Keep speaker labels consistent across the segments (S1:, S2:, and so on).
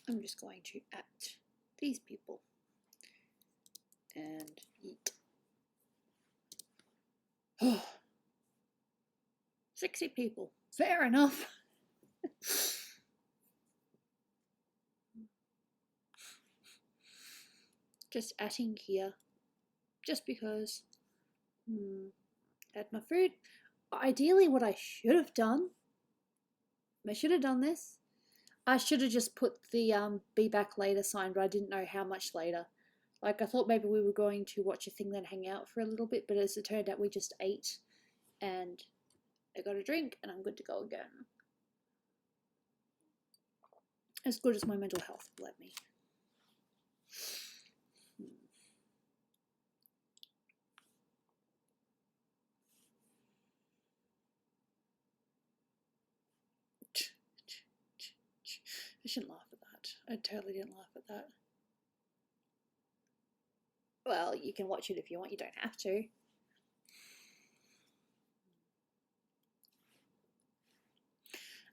S1: I'm just going to at these people and eat. Oh, 60 people. Fair enough. Just atting here. Just because. Had my food. Ideally, what I should have done. I should have done this. I should have just put the be back later sign, but I didn't know how much later. Like, I thought maybe we were going to watch a thing then hang out for a little bit, but as it turned out, we just ate and I got a drink and I'm good to go again. As good as my mental health will let me. I shouldn't laugh at that. I totally didn't laugh at that. Well, you can watch it if you want, you don't have to.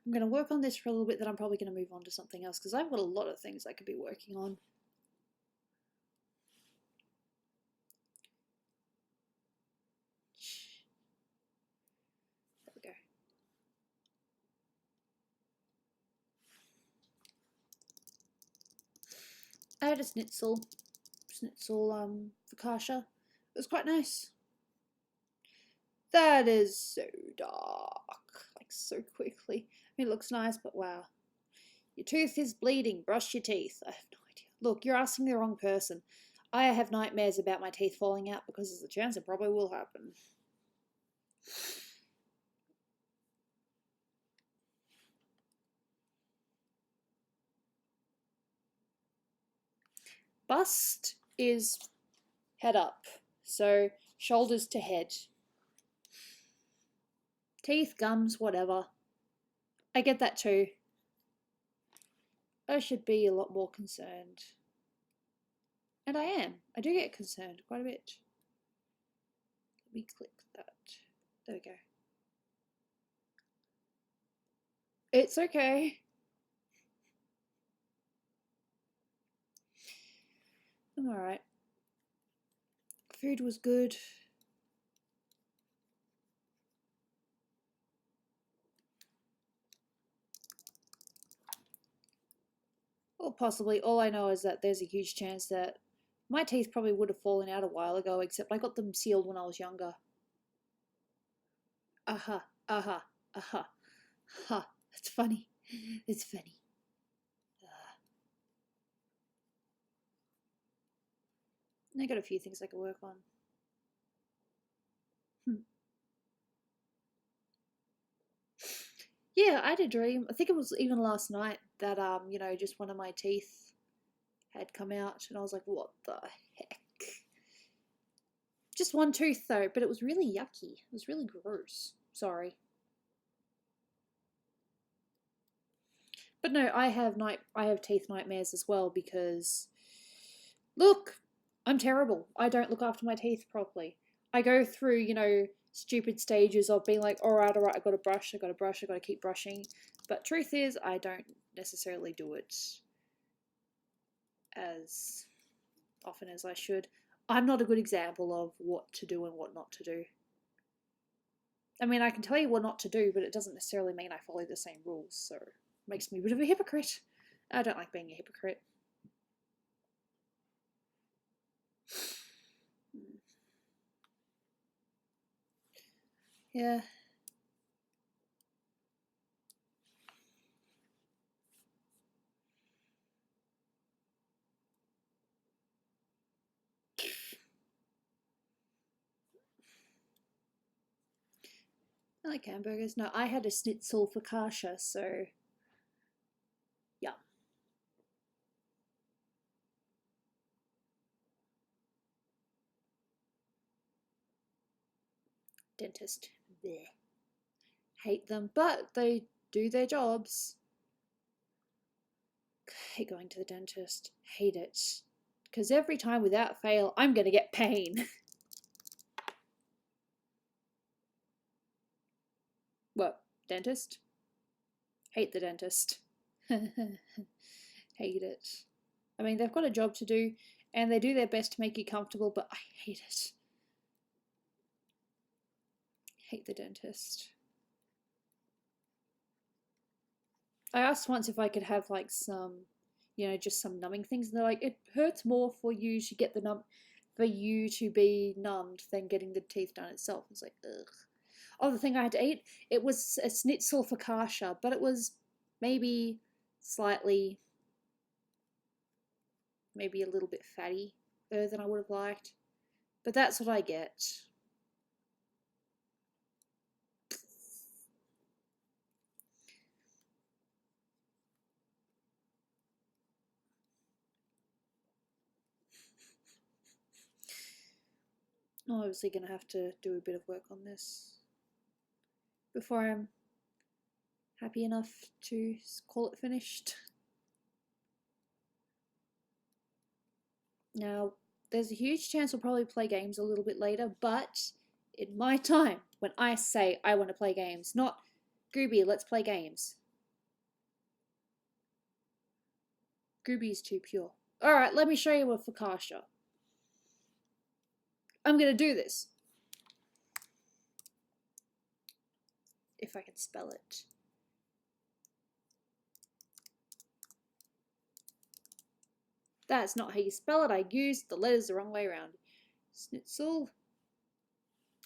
S1: I'm going to work on this for a little bit, then I'm probably going to move on to something else because I've got a lot of things I could be working on. There we go. I had a schnitzel focaccia. It was quite nice. That is so dark, like so quickly. I mean, it looks nice, but wow. Your tooth is bleeding, brush your teeth. I have no idea. Look, you're asking the wrong person. I have nightmares about my teeth falling out because there's a chance it probably will happen. Bust is head up, so shoulders to head. Teeth, gums, whatever. I get that too. I should be a lot more concerned. And I am. I do get concerned quite a bit. Let me click that. There we go. It's okay. I'm alright. Food was good. Or possibly, all I know is that there's a huge chance that my teeth probably would have fallen out a while ago, except I got them sealed when I was younger. Aha, aha, aha. Ha, it's funny. It's funny. I got a few things I could work on. Yeah, I had a dream. I think it was even last night that you know, just one of my teeth had come out, and I was like, "What the heck?" Just one tooth though, but it was really yucky. It was really gross. Sorry. But no, I have teeth nightmares as well because look, I'm terrible. I don't look after my teeth properly. I go through, you know, stupid stages of being like, all right, I gotta brush, I gotta keep brushing. But truth is, I don't necessarily do it as often as I should. I'm not a good example of what to do and what not to do. I mean, I can tell you what not to do, but it doesn't necessarily mean I follow the same rules, so it makes me a bit of a hypocrite. I don't like being a hypocrite. Yeah. I like hamburgers. No, I had a schnitzel focaccia, so yeah. Dentist. Bleh. Hate them, but they do their jobs. Hate going to the dentist. Hate it. Because every time without fail, I'm going to get pain. What? Dentist? Hate the dentist. Hate it. I mean, they've got a job to do and they do their best to make you comfortable, but I hate it. Hate the dentist. I asked once if I could have like some, you know, just some numbing things, and they're like, it hurts more for you to get the for you to be numbed than getting the teeth done itself. It's like, ugh. Oh, the thing I had to eat, it was a schnitzel focaccia, but it was maybe slightly, maybe a little bit fatty than I would have liked. But that's what I get. I'm obviously going to have to do a bit of work on this before I'm happy enough to call it finished. Now, there's a huge chance we'll probably play games a little bit later, but in my time, when I say I want to play games, not Gooby, let's play games. Gooby's too pure. Alright, let me show you a focaccia. I'm going to do this. If I can spell it. That's not how you spell it. I used the letters the wrong way around. Schnitzel.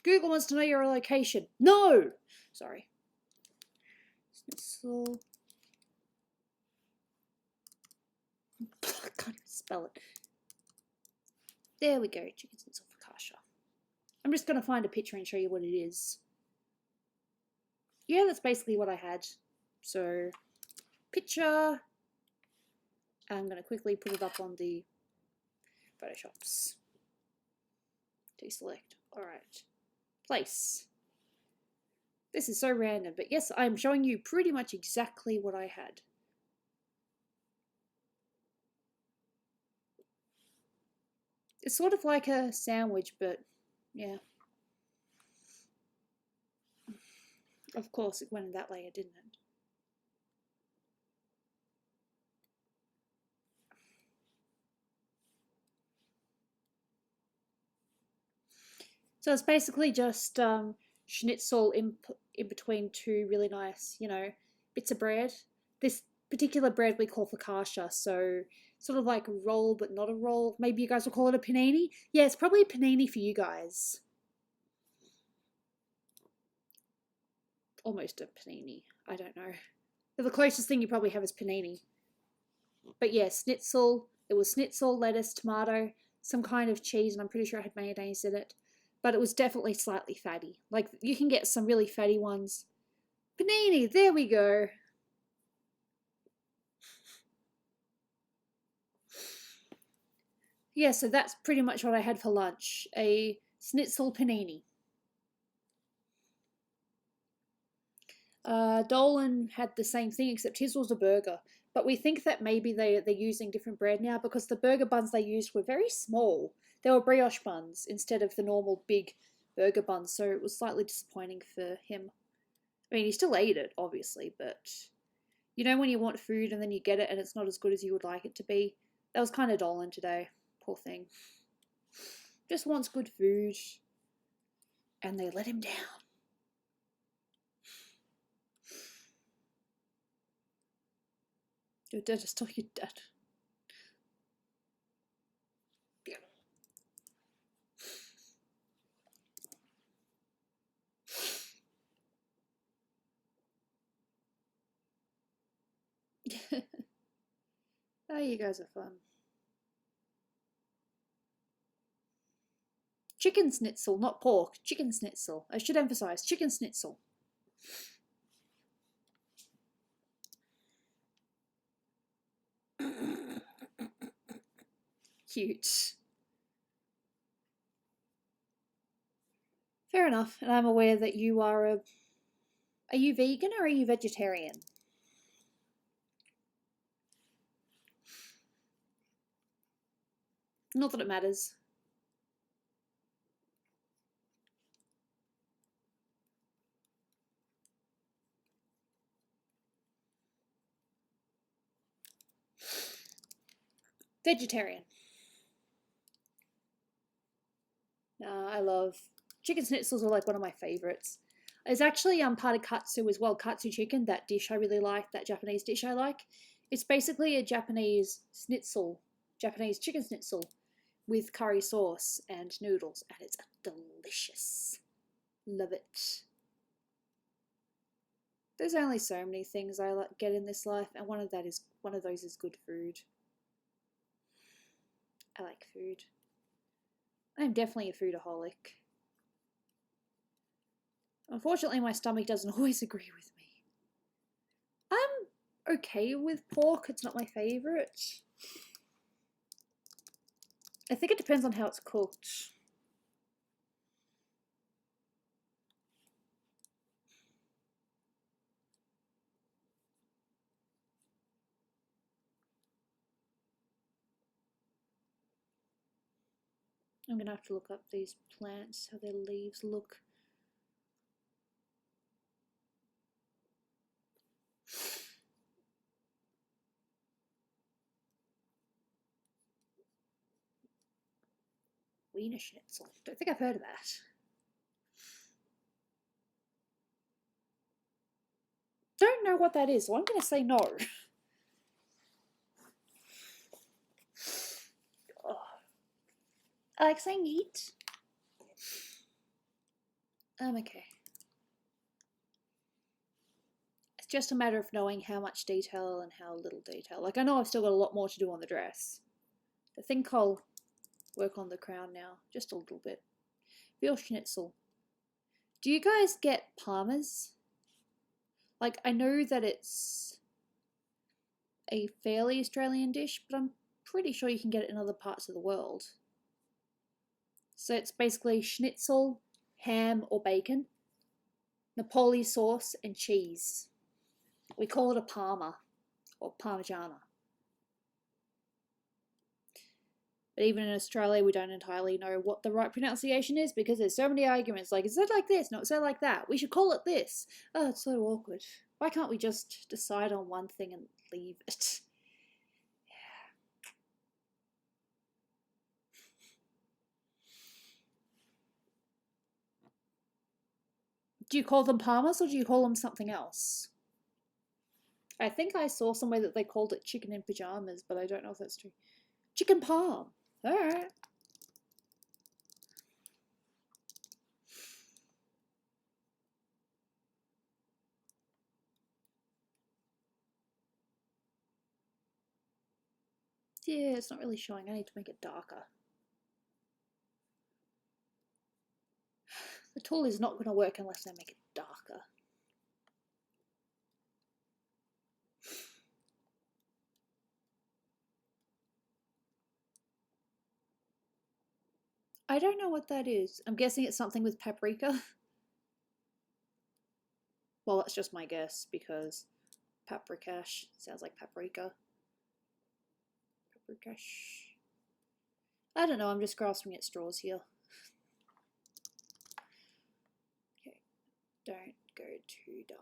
S1: Google wants to know your location. No! Sorry. Schnitzel. I can't even spell it. There we go. Chicken schnitzel focaccia. I'm just going to find a picture and show you what it is. Yeah, that's basically what I had. So, picture. I'm going to quickly put it up on the Photoshops. Deselect. Alright. Place. This is so random, but yes, I'm showing you pretty much exactly what I had. It's sort of like a sandwich, but yeah. Of course, it went in that layer, didn't it? So it's basically just schnitzel in between two really nice, you know, bits of bread. This particular bread we call focaccia, so sort of like a roll but not a roll. Maybe you guys will call it a panini. Yeah, it's probably a panini for you guys. Almost a panini. I don't know. The closest thing you probably have is panini. But yeah, schnitzel. It was schnitzel, lettuce, tomato, some kind of cheese, and I'm pretty sure I had mayonnaise in it. But it was definitely slightly fatty. Like, you can get some really fatty ones. Panini, there we go. Yeah, so that's pretty much what I had for lunch. A schnitzel panini. Dolan had the same thing, except his was a burger. But we think that maybe they're using different bread now because the burger buns they used were very small. They were brioche buns instead of the normal big burger buns, so it was slightly disappointing for him. I mean, he still ate it, obviously, but you know when you want food and then you get it and it's not as good as you would like it to be? That was kind of Dolan today. Poor thing. Just wants good food. And they let him down. Your dentist told you dead. Oh, you guys are fun. Chicken schnitzel, not pork. Chicken schnitzel. I should emphasize, chicken schnitzel. Cute. Fair enough, and I'm aware that you are a... Are you vegan or are you vegetarian? Not that it matters. Vegetarian. I love chicken schnitzels are like one of my favorites. It's actually part of katsu as well. Katsu chicken, that dish I really like, that Japanese dish I like. It's basically a Japanese schnitzel, Japanese chicken schnitzel with curry sauce and noodles, and it's delicious. Love it. There's only so many things I get in this life, and one of those is good food. I like food. I'm definitely a foodaholic. Unfortunately, my stomach doesn't always agree with me. I'm okay with pork. It's not my favourite. I think it depends on how it's cooked. I'm going to have to look up these plants, how their leaves look. Wiener Schnitzel. Don't think I've heard of that. Don't know what that is, so I'm going to say no. Oh. I like saying eat. Okay. It's just a matter of knowing how much detail and how little detail. Like, I know I've still got a lot more to do on the dress. I think I'll work on the crown now, just a little bit. Veal Schnitzel. Do you guys get Parmas? Like, I know that it's a fairly Australian dish, but I'm pretty sure you can get it in other parts of the world. So it's basically schnitzel, ham or bacon, Napoli sauce and cheese. We call it a Parma or Parmigiana. But even in Australia, we don't entirely know what the right pronunciation is because there's so many arguments like, is it like this? No, it's not like that. We should call it this. Oh, it's so awkward. Why can't we just decide on one thing and leave it? Do you call them Parmas or do you call them something else? I think I saw somewhere that they called it chicken in pajamas, but I don't know if that's true. Chicken palm. Alright. Yeah, it's not really showing. I need to make it darker. The tool is not going to work unless I make it darker. I don't know what that is. I'm guessing it's something with paprika. Well, that's just my guess because paprikash sounds like paprika. Paprikash. I don't know, I'm just grasping at straws here. Okay, don't go too dark.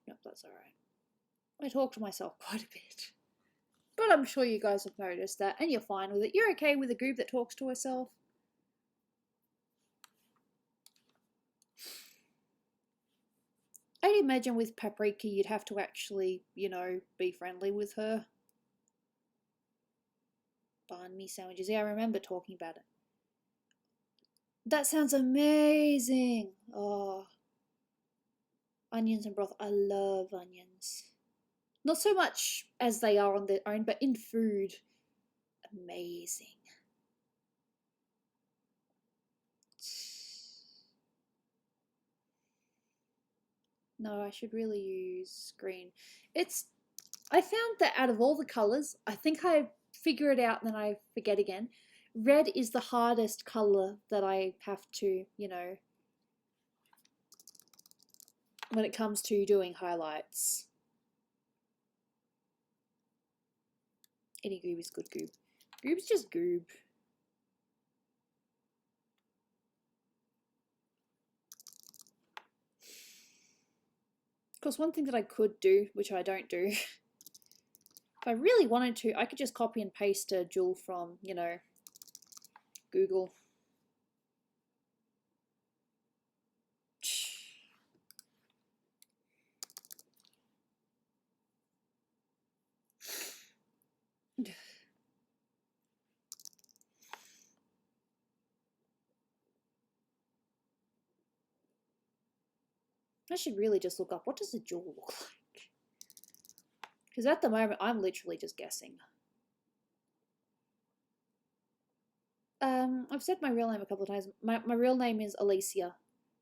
S1: Nope, that's alright. I talk to myself quite a bit. But I'm sure you guys have noticed that, and you're fine with it. You're okay with a goob that talks to herself. I'd imagine with Paprika you'd have to actually, you know, be friendly with her. Banh mi sandwiches. Yeah, I remember talking about it. That sounds amazing. Oh. Onions and broth. I love onions. Not so much as they are on their own, but in food. Amazing. No, I should really use green. I found that out of all the colours, I think I figure it out and then I forget again. Red is the hardest colour that I have to, you know, when it comes to doing highlights. Any goob is good goob. Goob's just goob. Of course, one thing that I could do, which I don't do, If I really wanted to, I could just copy and paste a jewel from, you know, Google. I should really just look up, what does a jewel look like? Because at the moment, I'm literally just guessing. I've said my real name a couple of times. My real name is Alicia.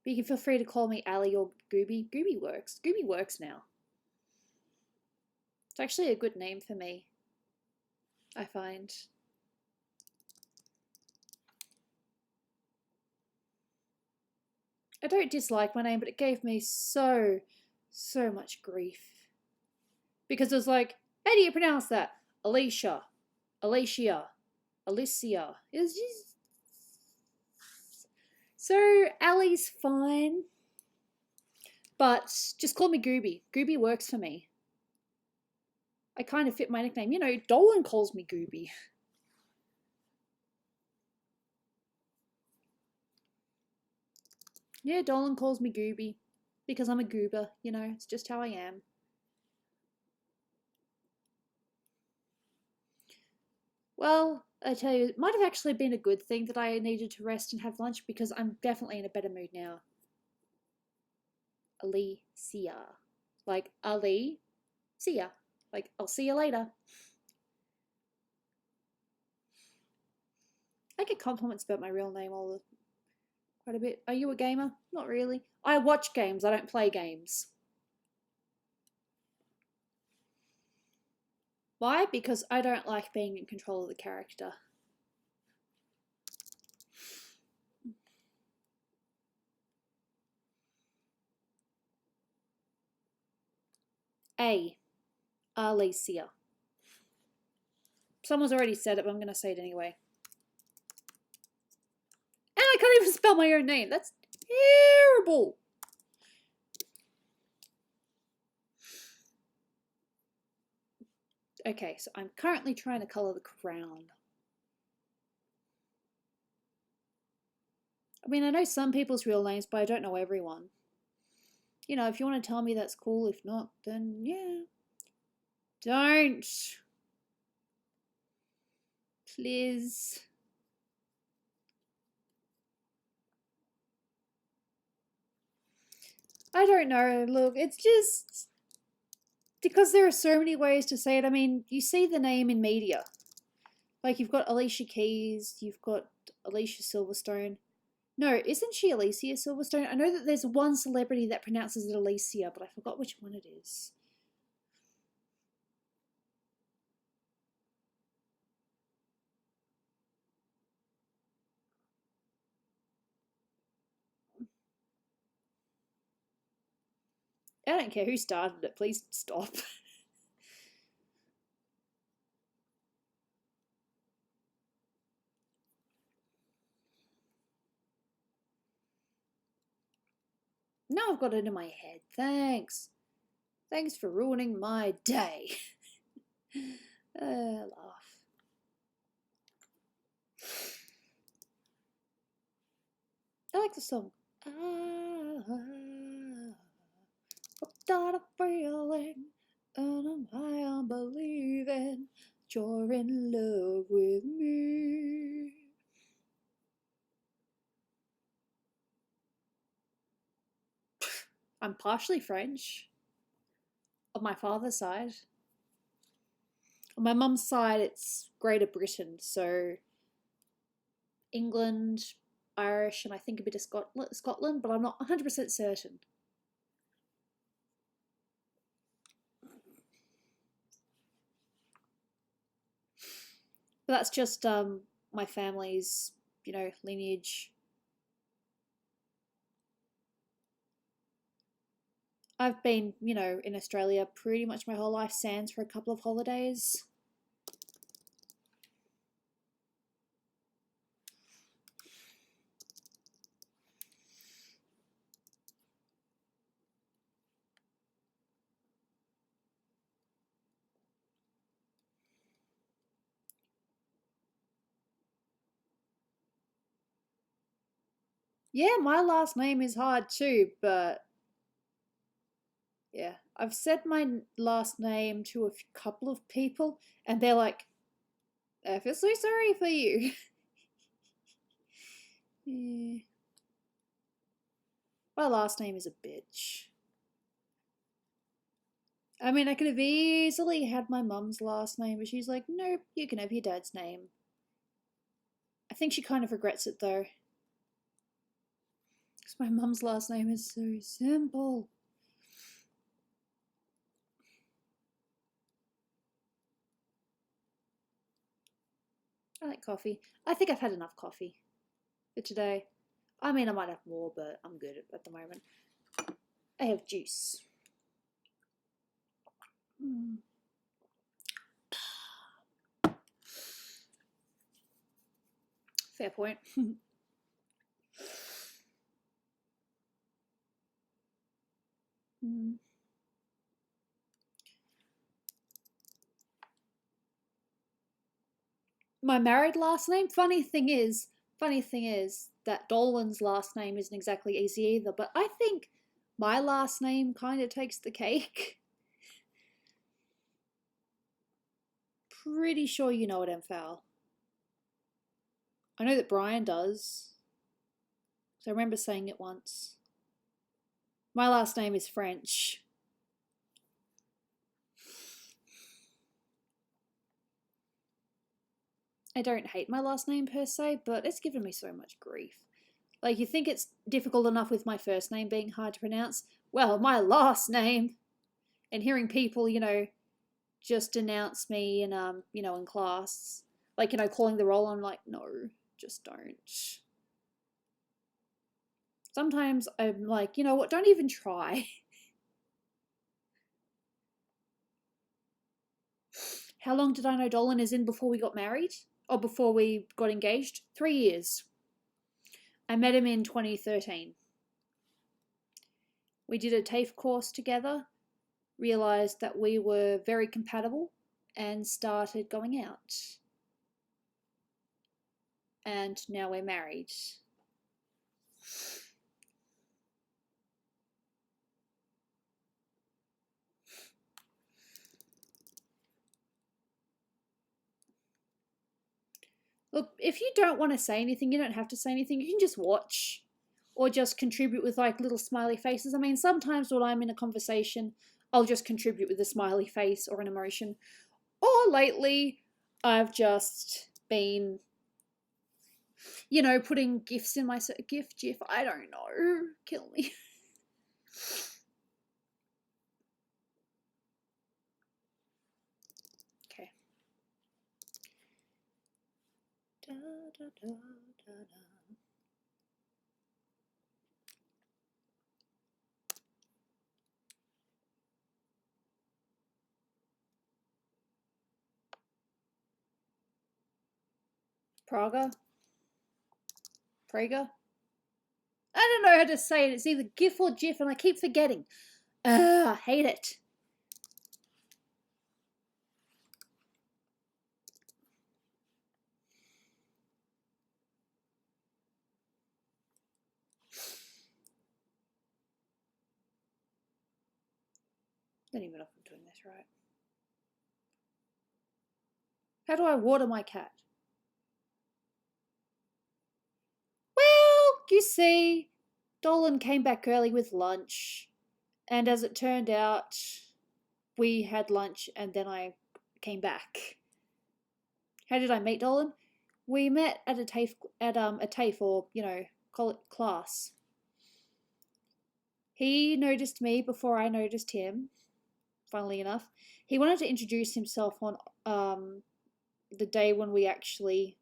S1: But you can feel free to call me Ali or Gooby. Gooby works. Gooby works now. It's actually a good name for me, I find. I don't dislike my name, but it gave me so much grief. Because it was like, how do you pronounce that? Alicia. Alicia. Alicia. It was just... So, Ali's fine. But just call me Gooby. Gooby works for me. I kind of fit my nickname. You know, Dolan calls me Gooby. Yeah, Dolan calls me Gooby. Because I'm a goober, you know, it's just how I am. Well, I tell you, it might have actually been a good thing that I needed to rest and have lunch because I'm definitely in a better mood now. Alicia. Like, Ali, see ya. Like, I'll see you later. I get compliments about my real name quite a bit. Are you a gamer? Not really. I watch games, I don't play games. Why? Because I don't like being in control of the character. A. Alicia. Someone's already said it, but I'm going to say it anyway. And I can't even spell my own name. That's terrible. Okay, so I'm currently trying to colour the crown. I mean, I know some people's real names, but I don't know everyone. You know, if you want to tell me, that's cool. If not, then yeah. Don't. Please. I don't know. Look, it's just because there are so many ways to say it. I mean, you see the name in media. Like, you've got Alicia Keys, you've got Alicia Silverstone. No, isn't she Alicia Silverstone? I know that there's one celebrity that pronounces it Alicia, but I forgot which one it is. I don't care who started it, please stop. Now I've got it in my head. Thanks. Thanks for ruining my day. Laugh. I like the song. I've got a feeling, and I'm believing that you're in love with me. I'm partially French. On my father's side. On my mum's side, it's Greater Britain, so England, Irish, and I think a bit of Scotland, but I'm not 100% certain. But that's just my family's, you know, lineage. I've been, you know, in Australia pretty much my whole life, sans for a couple of holidays. Yeah, my last name is hard too, but yeah, I've said my last name to a couple of people, and they're like, I feel so sorry for you. Yeah. My last name is a bitch. I mean, I could have easily had my mum's last name, but she's like, nope, you can have your dad's name. I think she kind of regrets it though. Because my mum's last name is so simple. I like coffee. I think I've had enough coffee for today. I mean, I might have more, but I'm good at the moment. I have juice. Fair point. My married last name. Funny thing is that Dolan's last name isn't exactly easy either. But I think my last name kind of takes the cake. Pretty sure you know it, Fowl. I know that Brian does. So I remember saying it once. My last name is French. I don't hate my last name per se, but it's given me so much grief. Like, you think it's difficult enough with my first name being hard to pronounce? Well, my last name! And hearing people, just announce me in, in class. Like, calling the roll, I'm like, no, just don't. Sometimes I'm like, you know what, don't even try. How long did I know Dolan is in before we got married? Or before we got engaged? 3 years. I met him in 2013. We did a TAFE course together, realised that we were very compatible, and started going out. And now we're married. Look, if you don't want to say anything, you don't have to say anything. You can just watch or just contribute with like little smiley faces. I mean, sometimes when I'm in a conversation, I'll just contribute with a smiley face or an emotion. Or lately, I've just been, putting GIFs in my GIF, I don't know. Kill me. Okay. Da, da, da, da, da. Praga? Praga? I don't know how to say it. It's either GIF or GIF, and I keep forgetting. I hate it. Don't even know if I'm doing this right. How do I water my cat? Well, you see, Dolan came back early with lunch, and as it turned out, we had lunch and then I came back. How did I meet Dolan? We met at a TAFE or, call it class. He noticed me before I noticed him, funnily enough. He wanted to introduce himself on the day when we actually,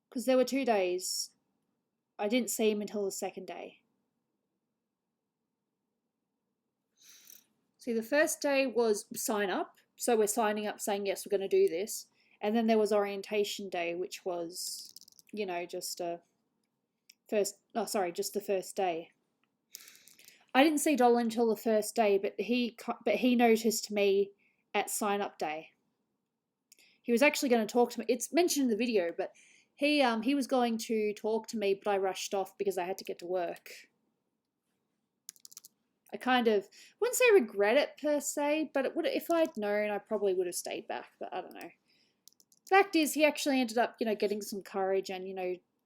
S1: because there were 2 days. I didn't see him until the second day. See, the first day was sign up. So we're signing up saying, yes, we're going to do this. And then there was orientation day, which was, just the first day. I didn't see Dolan until the first day, but he noticed me at sign up day. He was actually going to talk to me. It's mentioned in the video, but He was going to talk to me, but I rushed off because I had to get to work. I kind of wouldn't say regret it per se, but it would, if I'd known, I probably would have stayed back. But I don't know. Fact is, he actually ended up, getting some courage and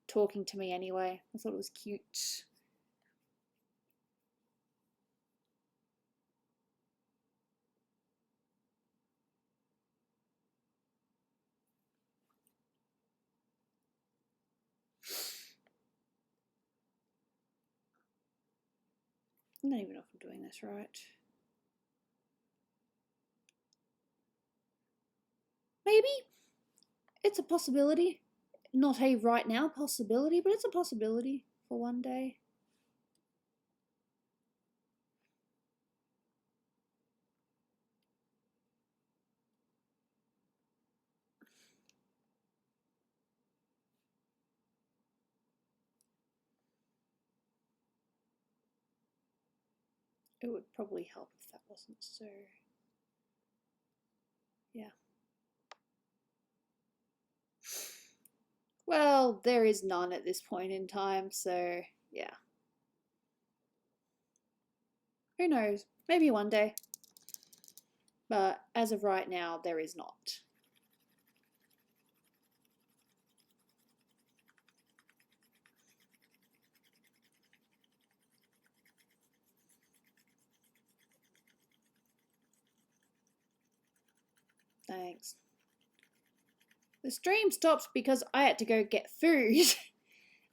S1: talking to me anyway. I thought it was cute. I don't even know if I'm doing this right. Maybe it's a possibility. Not a right now possibility, but it's a possibility for one day. It would probably help if that wasn't so. Yeah. Well, there is none at this point in time, so yeah. Who knows? Maybe one day. But as of right now, there is not. Thanks. The stream stopped because I had to go get food.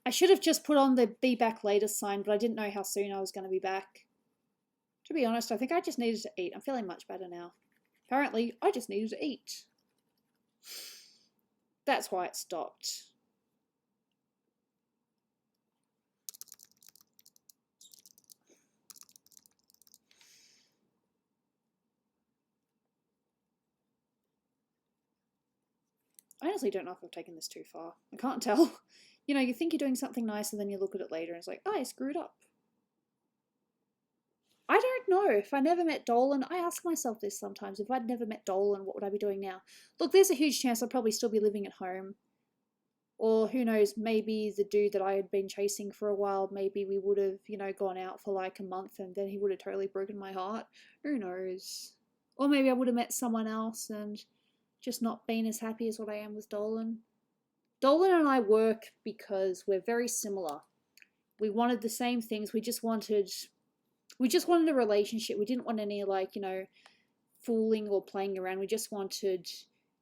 S1: I should have just put on the be back later sign, but I didn't know how soon I was going to be back. To be honest, I think I just needed to eat. I'm feeling much better now. Apparently, I just needed to eat. That's why it stopped. I honestly don't know if I've taken this too far. I can't tell. You think you're doing something nice and then you look at it later and it's like, oh, I screwed up. I don't know. If I never met Dolan, I ask myself this sometimes. If I'd never met Dolan, what would I be doing now? Look, there's a huge chance I'd probably still be living at home. Or who knows, maybe the dude that I had been chasing for a while, maybe we would have, gone out for like a month and then he would have totally broken my heart. Who knows? Or maybe I would have met someone else and just not been as happy as what I am with Dolan. Dolan and I work because we're very similar. We wanted the same things. We just wanted a relationship. We didn't want any fooling or playing around. We just wanted,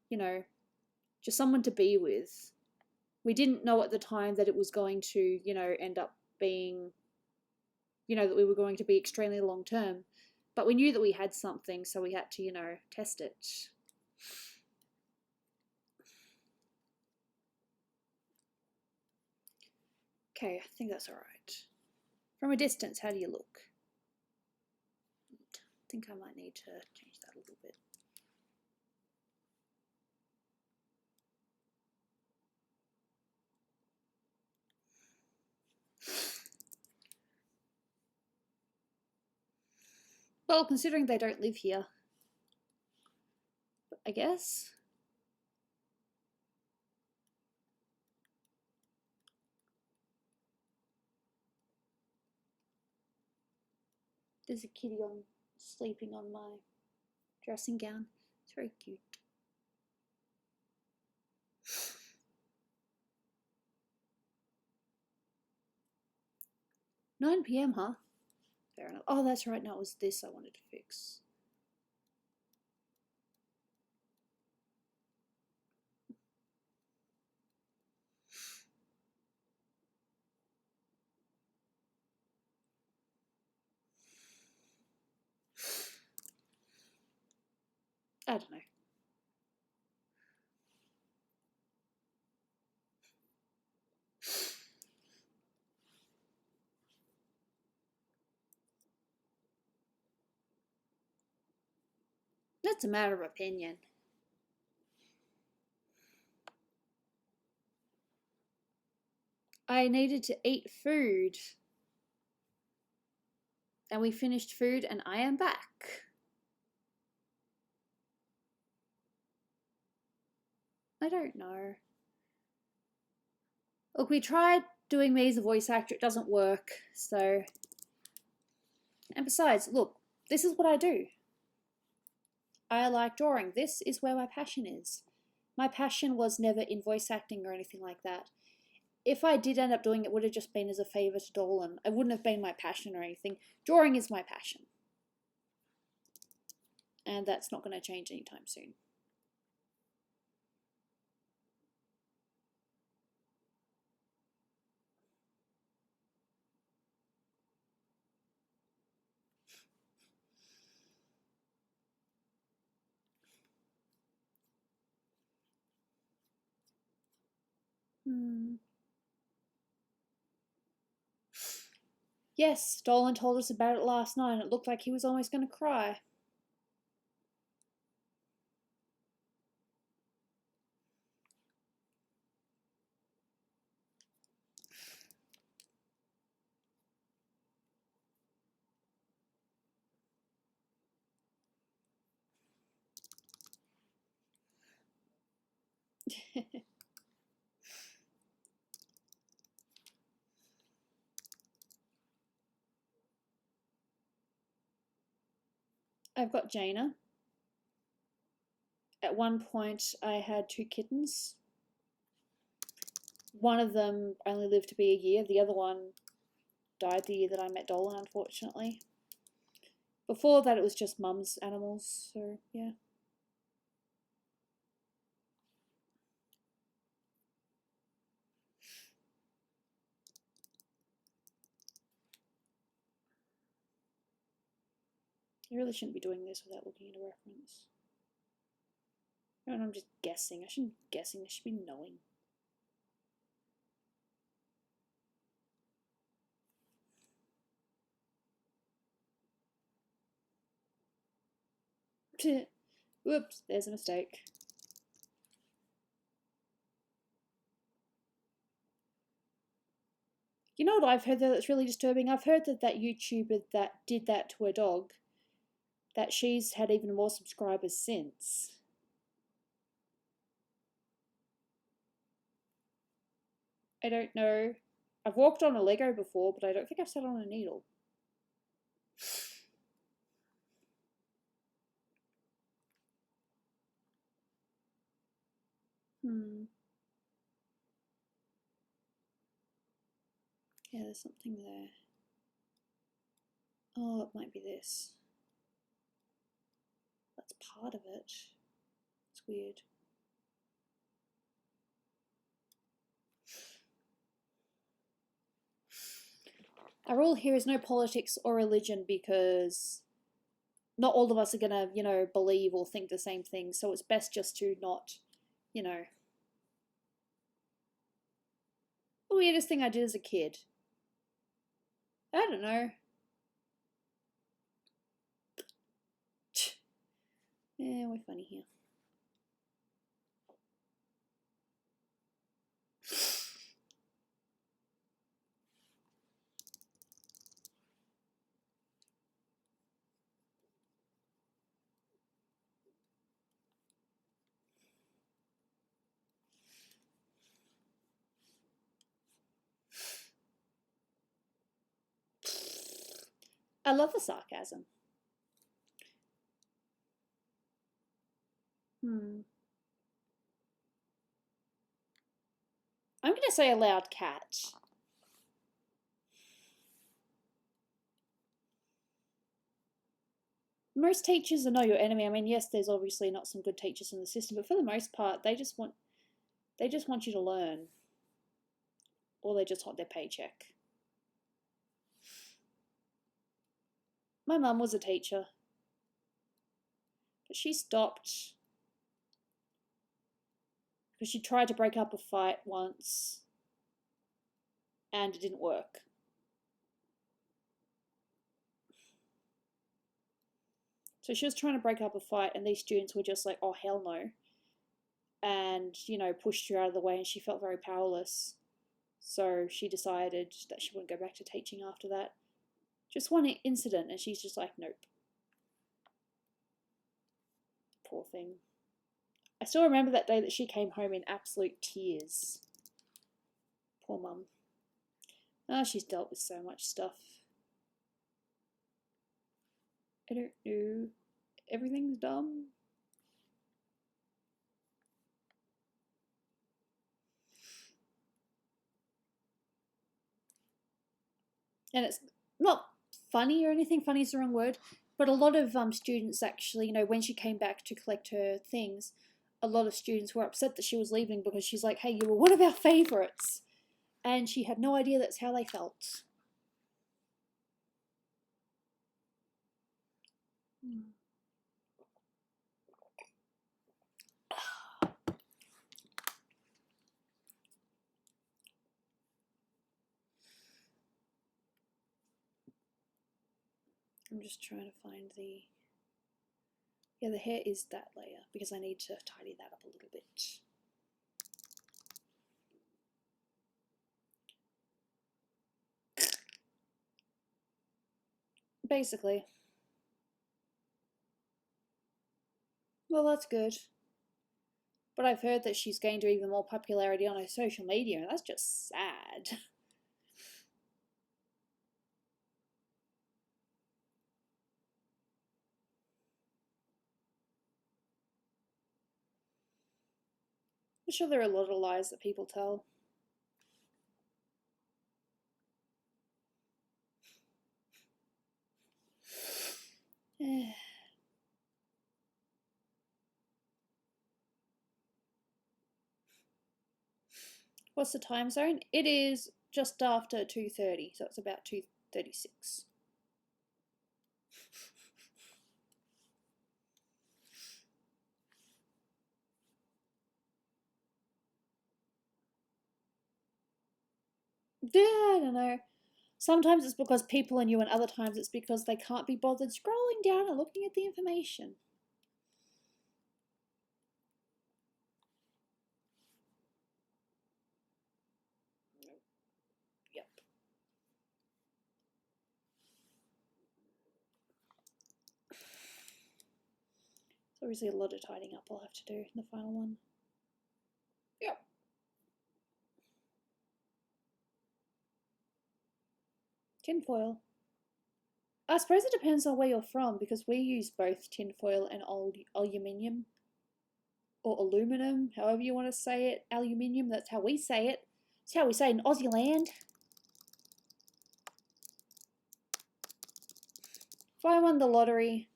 S1: just someone to be with. We didn't know at the time that it was going to, end up being, that we were going to be extremely long term. But we knew that we had something, so we had to, test it. Okay, I think that's all right. From a distance, how do you look? I think I might need to change that a little bit. Well, considering they don't live here, I guess. There's a kitty sleeping on my dressing gown. It's very cute. 9 p.m, huh? Fair enough. Oh, that's right. No, it was this I wanted to fix. I don't know. That's a matter of opinion. I needed to eat food. And we finished food and I am back. I don't know. Look, we tried doing me as a voice actor, it doesn't work, so... And besides, look, this is what I do. I like drawing. This is where my passion is. My passion was never in voice acting or anything like that. If I did end up doing it, it would have just been as a favour to Dolan. It wouldn't have been my passion or anything. Drawing is my passion. And that's not going to change anytime soon. Yes, Dolan told us about it last night and it looked like he was almost going to cry. I've got Jaina. At one point, I had 2 kittens. One of them only lived to be a year. The other one died the year that I met Dolan, unfortunately. Before that, it was just mum's animals, so yeah. I really shouldn't be doing this without looking at a reference. And I'm just guessing. I shouldn't be guessing, I should be knowing. Whoops, there's a mistake. You know what I've heard that's really disturbing? I've heard that that YouTuber that did that to her dog, that she's had even more subscribers since. I don't know. I've walked on a Lego before, but I don't think I've sat on a needle. Yeah, there's something there. Oh, it might be this. That's part of it. It's weird. Our rule here is no politics or religion because not all of us are going to, you know, believe or think the same thing. So it's best just to not, you know. The weirdest thing I did as a kid. I don't know. Yeah, we're funny here. I love the sarcasm. I'm going to say a loud cat. Most teachers are not your enemy. I mean, yes, there's obviously not some good teachers in the system, but for the most part, they just want you to learn, or they just want their paycheck. My mum was a teacher, but she stopped because she tried to break up a fight once, and it didn't work. So she was trying to break up a fight, and these students were just like, "Oh hell no," and you know pushed her out of the way, and she felt very powerless. So she decided that she wouldn't go back to teaching after that. Just one incident, and she's just like, nope. Poor thing. I still remember that day that she came home in absolute tears. Poor mum. Oh, she's dealt with so much stuff. I don't know. Everything's dumb. And it's not funny or anything. Funny is the wrong word. But a lot of students actually, you know, when she came back to collect her things, a lot of students were upset that she was leaving because she's like, hey, you were one of our favourites. And she had no idea that's how they felt. I'm just trying to find the... Yeah, the hair is that layer because I need to tidy that up a little bit. Basically. Well, that's good. But I've heard that she's gained even more popularity on her social media, and that's just sad. I'm sure there are a lot of lies that people tell. What's the time zone? It is just after 2:30, so it's about 2:36. Yeah, I don't know. Sometimes it's because people are new, and other times it's because they can't be bothered scrolling down and looking at the information. Yep. So obviously a lot of tidying up I'll have to do in the final one. Yep. Tinfoil. I suppose it depends on where you're from because we use both tinfoil and old aluminium or aluminum, however you want to say it. Aluminium, that's how we say it. It's how we say it in Aussieland. If I won the lottery,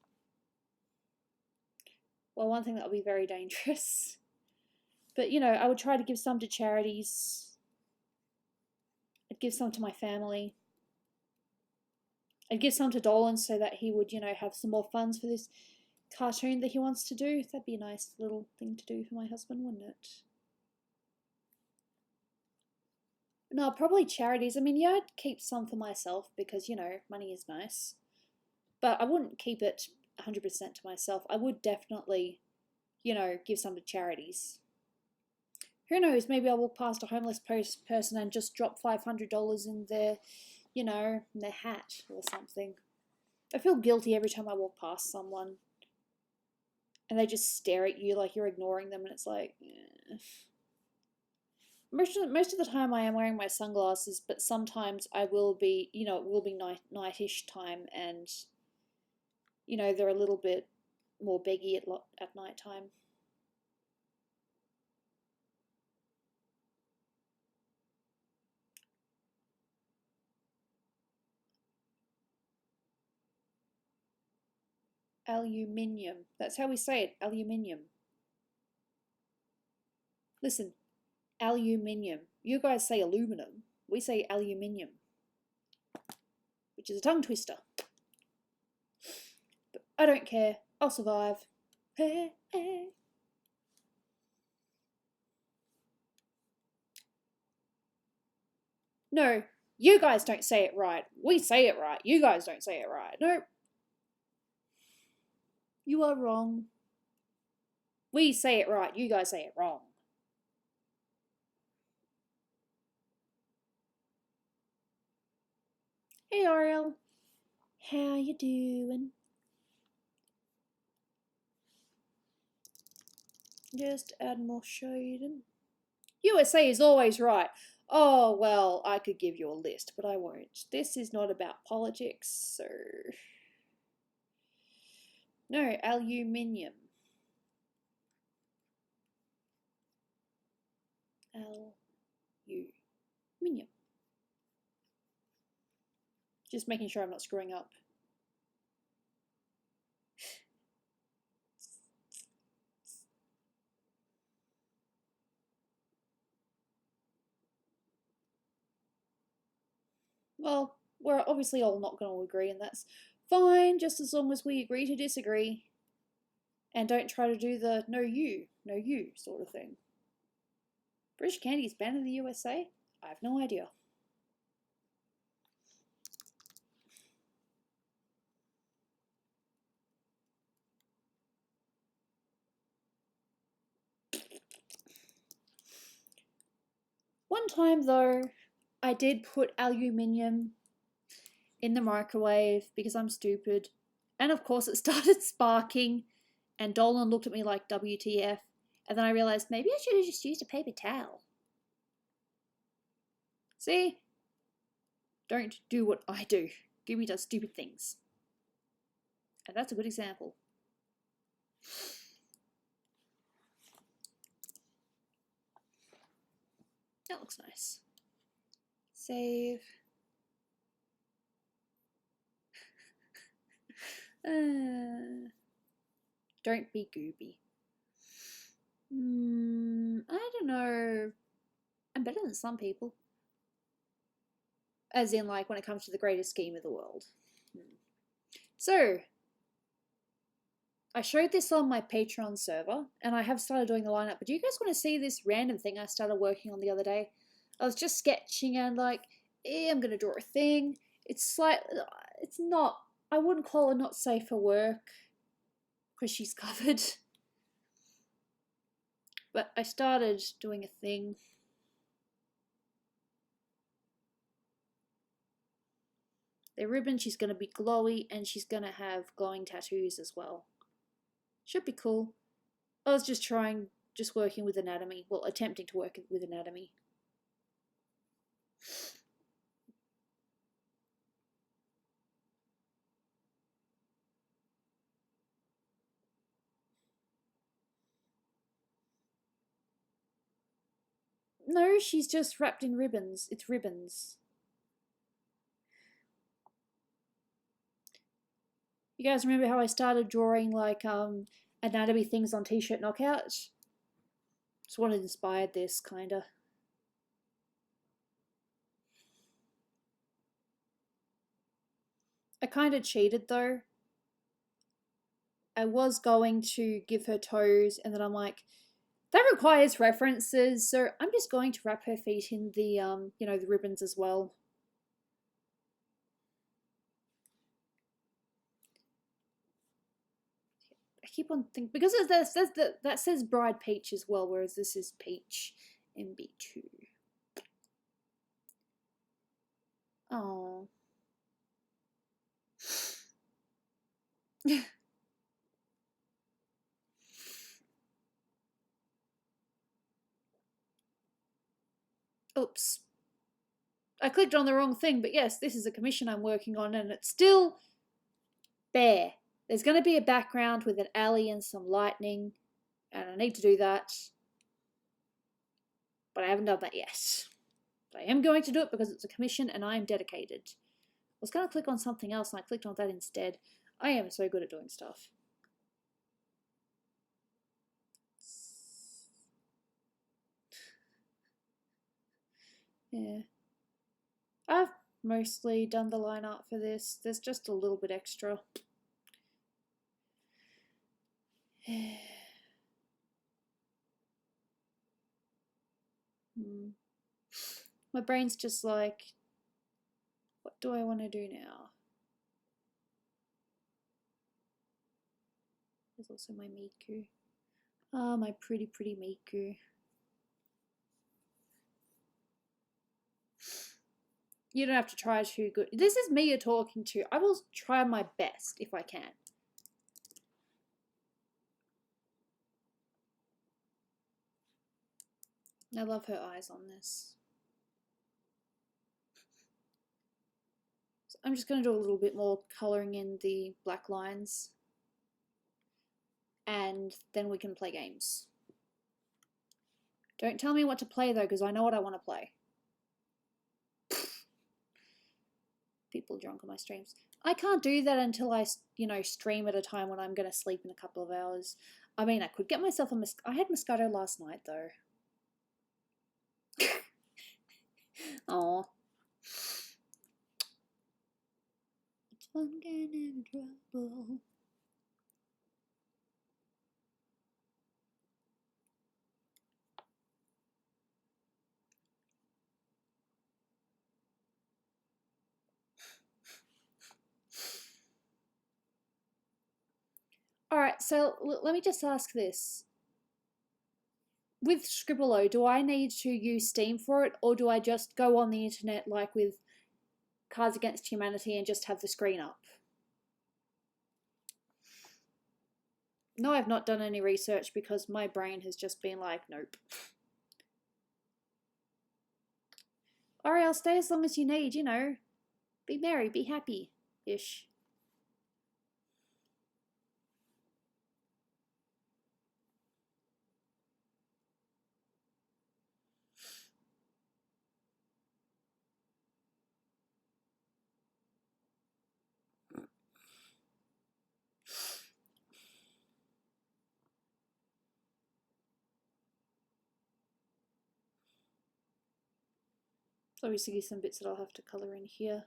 S1: well, one thing that would be very dangerous. But, you know, I would try to give some to charities. I'd give some to my family. I'd give some to Dolan so that he would, you know, have some more funds for this cartoon that he wants to do. That'd be a nice little thing to do for my husband, wouldn't it? No, probably charities. I mean, yeah, I'd keep some for myself because, you know, money is nice. But I wouldn't keep it 100% to myself. I would definitely, you know, give some to charities. Who knows, maybe I'll walk past a homeless person and just drop $500 in their, you know, in their hat or something. I feel guilty every time I walk past someone and they just stare at you like you're ignoring them, and it's like, eh. Most of the time I am wearing my sunglasses, but sometimes I will be, you know, it will be nightish time, and, you know, they're a little bit more beggy at night time. Aluminium. That's how we say it, aluminium. Listen, aluminium. You guys say aluminum. We say aluminium, which is a tongue twister. But I don't care. I'll survive. Hey, hey. No, you guys don't say it right. We say it right. You guys don't say it right. No. You are wrong. We say it right. You guys say it wrong. Hey, Ariel. How you doing? Just add more shading. USA is always right. Oh, well, I could give you a list, but I won't. This is not about politics, so... No, aluminium. Aluminium. Just making sure I'm not screwing up. Well, we're obviously all not going to agree, and that's fine, just as long as we agree to disagree. And don't try to do the no you sort of thing. British candy is banned in the USA? I have no idea. One time though, I did put aluminium in the microwave because I'm stupid. And of course it started sparking and Dolan looked at me like WTF. And then I realised maybe I should have just used a paper towel. See? Don't do what I do. Gooby does stupid things. And that's a good example. That looks nice. Save. Don't be Gooby. I don't know. I'm better than some people. As in, like, when it comes to the greatest scheme of the world. So, I showed this on my Patreon server, and I have started doing the lineup, but do you guys want to see this random thing I started working on the other day? I was just sketching and like, I'm going to draw a thing. It's not, I wouldn't call it not safe for work, because she's covered. But I started doing a thing. The ribbon, she's going to be glowy, and she's going to have glowing tattoos as well. Should be cool. I was just working with anatomy. Well, attempting to work with anatomy. No, she's just wrapped in ribbons. It's ribbons. You guys remember how I started drawing like anatomy things on t-shirt knockouts? It's what inspired this, kinda. I kinda cheated though. I was going to give her toes, and then I'm like, that requires references, so I'm just going to wrap her feet in the the ribbons as well. I keep on thinking because that says Bride Peach as well, whereas this is Peach MB2. Oh. Oops. I clicked on the wrong thing, but yes, this is a commission I'm working on, and it's still there. There's going to be a background with an alley and some lightning, and I need to do that. But I haven't done that yet. But I am going to do it because it's a commission and I am dedicated. I was going to click on something else and I clicked on that instead. I am so good at doing stuff. Yeah. I've mostly done the line art for this. There's just a little bit extra. My brain's just like, what do I want to do now? There's also my Miku. Ah, my pretty Miku. You don't have to try too good. This is me you're talking to. I will try my best if I can. I love her eyes on this. I'm just going to do a little bit more colouring in the black lines, and then we can play games. Don't tell me what to play though, because I know what I want to play. People drunk on my streams. I can't do that until I, stream at a time when I'm going to sleep in a couple of hours. I mean, I could get myself a I had Moscato last night though. Oh. It's fun getting in trouble. Alright, so let me just ask this. With Scribble, do I need to use Steam for it, or do I just go on the internet like with Cards Against Humanity and just have the screen up? No, I've not done any research because my brain has just been like, nope. Alright, I'll stay as long as you need, Be merry, be happy-ish. So obviously some bits that I'll have to colour in here.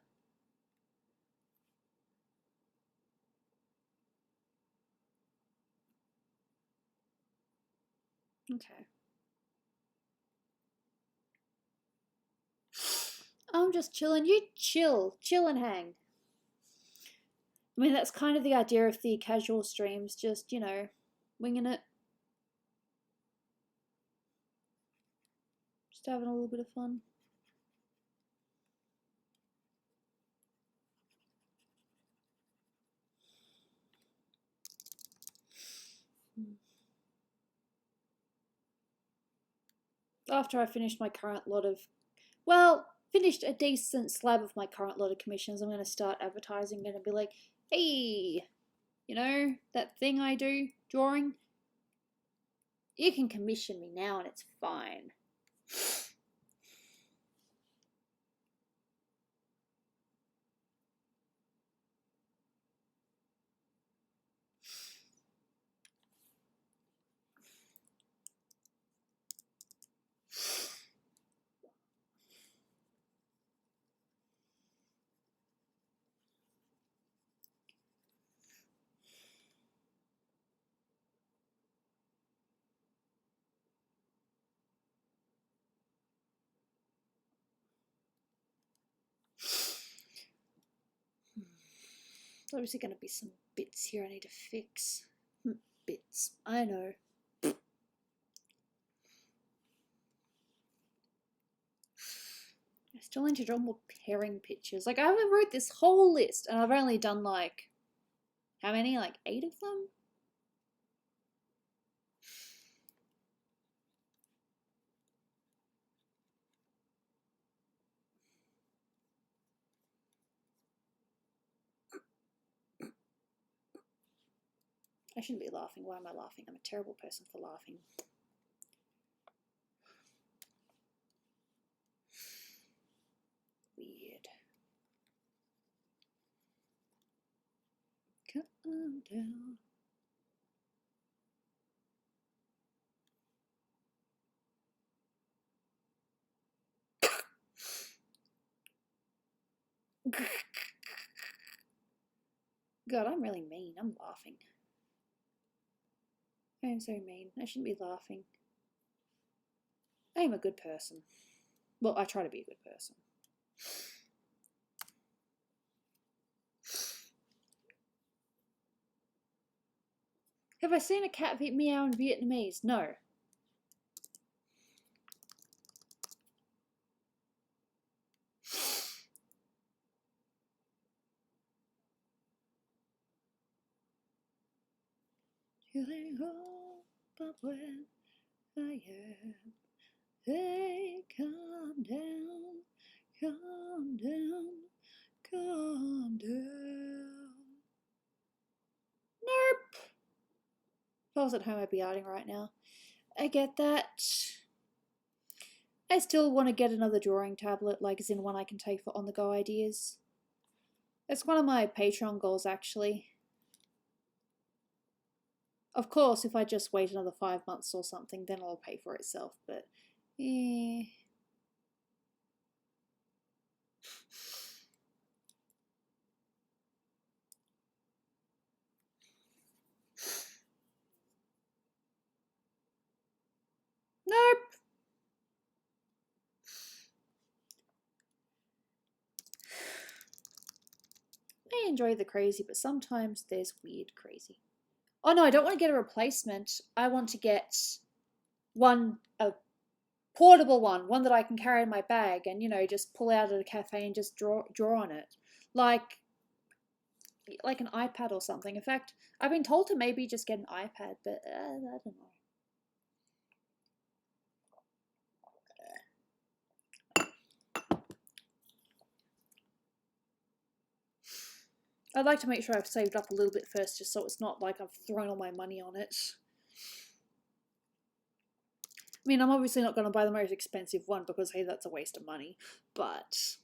S1: Okay. I'm just chilling. You chill and hang. I mean, that's kind of the idea of the casual streams, just, winging it. Just having a little bit of fun. After I finished my current lot of, finished a decent slab of my current lot of commissions, I'm going to start advertising and be like, hey, that thing I do, drawing, you can commission me now and it's fine. There's obviously going to be some bits here I need to fix. Bits, I know. I still need to draw more pairing pictures. Like, I haven't wrote this whole list and I've only done like, how many? Like 8 of them? I shouldn't be laughing. Why am I laughing? I'm a terrible person for laughing. Weird. Calm down. God, I'm really mean. I'm laughing. I am so mean. I shouldn't be laughing. I am a good person. Well, I try to be a good person. Have I seen a cat meow in Vietnamese? No. Feeling up when I am. Hey, calm down, Calm down. Nope. If I was at home, I'd be arting right now. I get that. I still want to get another drawing tablet, like as in one I can take for on-the-go ideas. It's one of my Patreon goals, actually. Of course, if I just wait another 5 months or something, then it'll pay for itself, but eh. Nope. I enjoy the crazy, but sometimes there's weird crazy. Oh no, I don't want to get a replacement. I want to get one, a portable one that I can carry in my bag and, you know, just pull out at a cafe and just draw on it. Like an iPad or something. In fact, I've been told to maybe just get an iPad, but I don't know. I'd like to make sure I've saved up a little bit first, just so it's not like I've thrown all my money on it. I mean, I'm obviously not going to buy the most expensive one because, hey, that's a waste of money. But,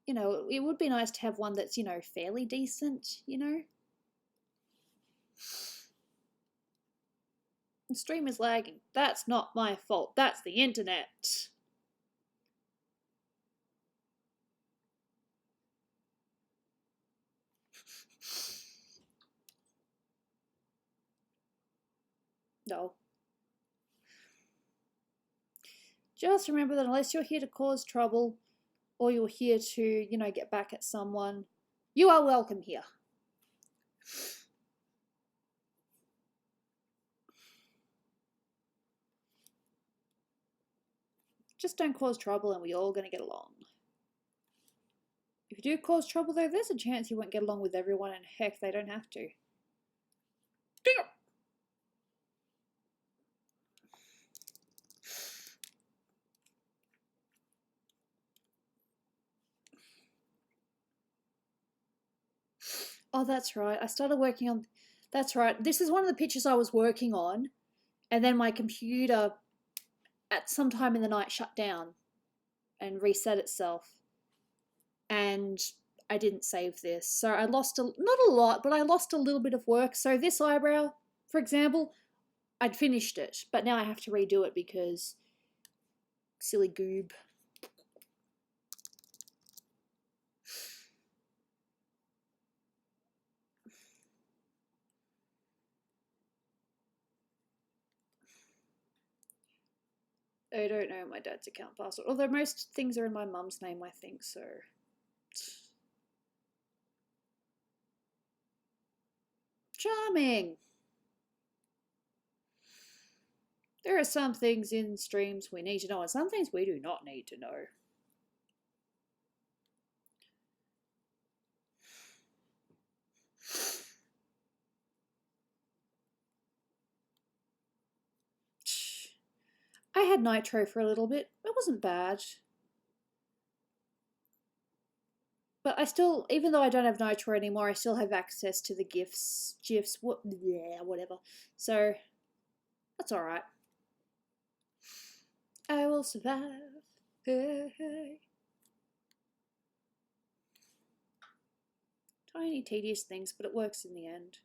S1: you know, it would be nice to have one that's, you know, fairly decent, you know? The stream is lagging. That's not my fault. That's the internet. No. Just remember that unless you're here to cause trouble or you're here to, you know, get back at someone, you are welcome here. Just don't cause trouble and we're all going to get along. If you do cause trouble though, there's a chance you won't get along with everyone, and heck, they don't have to. Damn! Oh, that's right. I started working on... That's right. This is one of the pictures I was working on, and then my computer at some time in the night shut down and reset itself. And I didn't save this. So I lost, not a lot, but I lost a little bit of work. So this eyebrow, for example, I'd finished it, but now I have to redo it because silly goob. I don't know my dad's account password, although most things are in my mum's name, I think, so... Charming! There are some things in streams we need to know, and some things we do not need to know. I had Nitro for a little bit. It wasn't bad. But I still, even though I don't have Nitro anymore, I still have access to the GIFs, whatever. So, that's alright. I will survive. Hey. Tiny, tedious things, but it works in the end.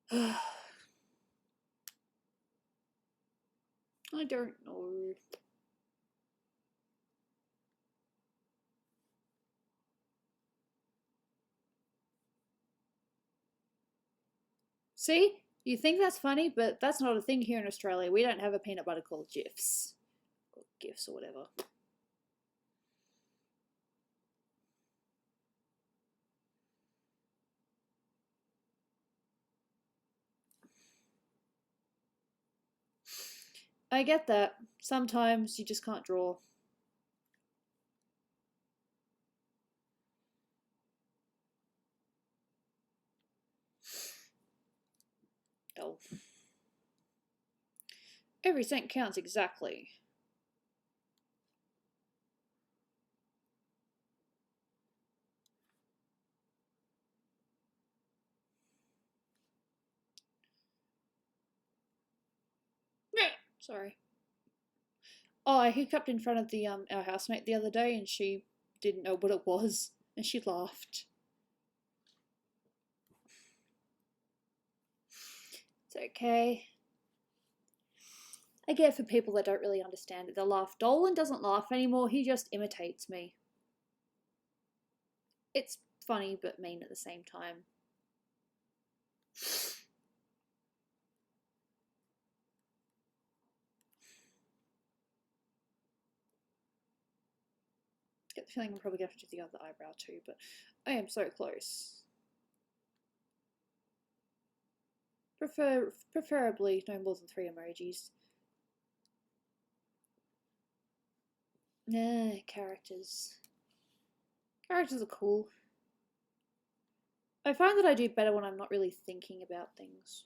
S1: I don't know. See? You think that's funny, but that's not a thing here in Australia. We don't have a peanut butter called GIFs. Or GIFs or whatever. I get that. Sometimes you just can't draw. Oh. Every cent counts exactly. Sorry. Oh, I hiccuped in front of the our housemate the other day, and she didn't know what it was, and she laughed. It's okay. I get it for people that don't really understand it. They'll laugh. Dolan doesn't laugh anymore. He just imitates me. It's funny but mean at the same time. I get the feeling I'm probably going to have to do the other eyebrow too, but I am so close. Preferably no more than 3 emojis. Nah, characters. Characters are cool. I find that I do better when I'm not really thinking about things.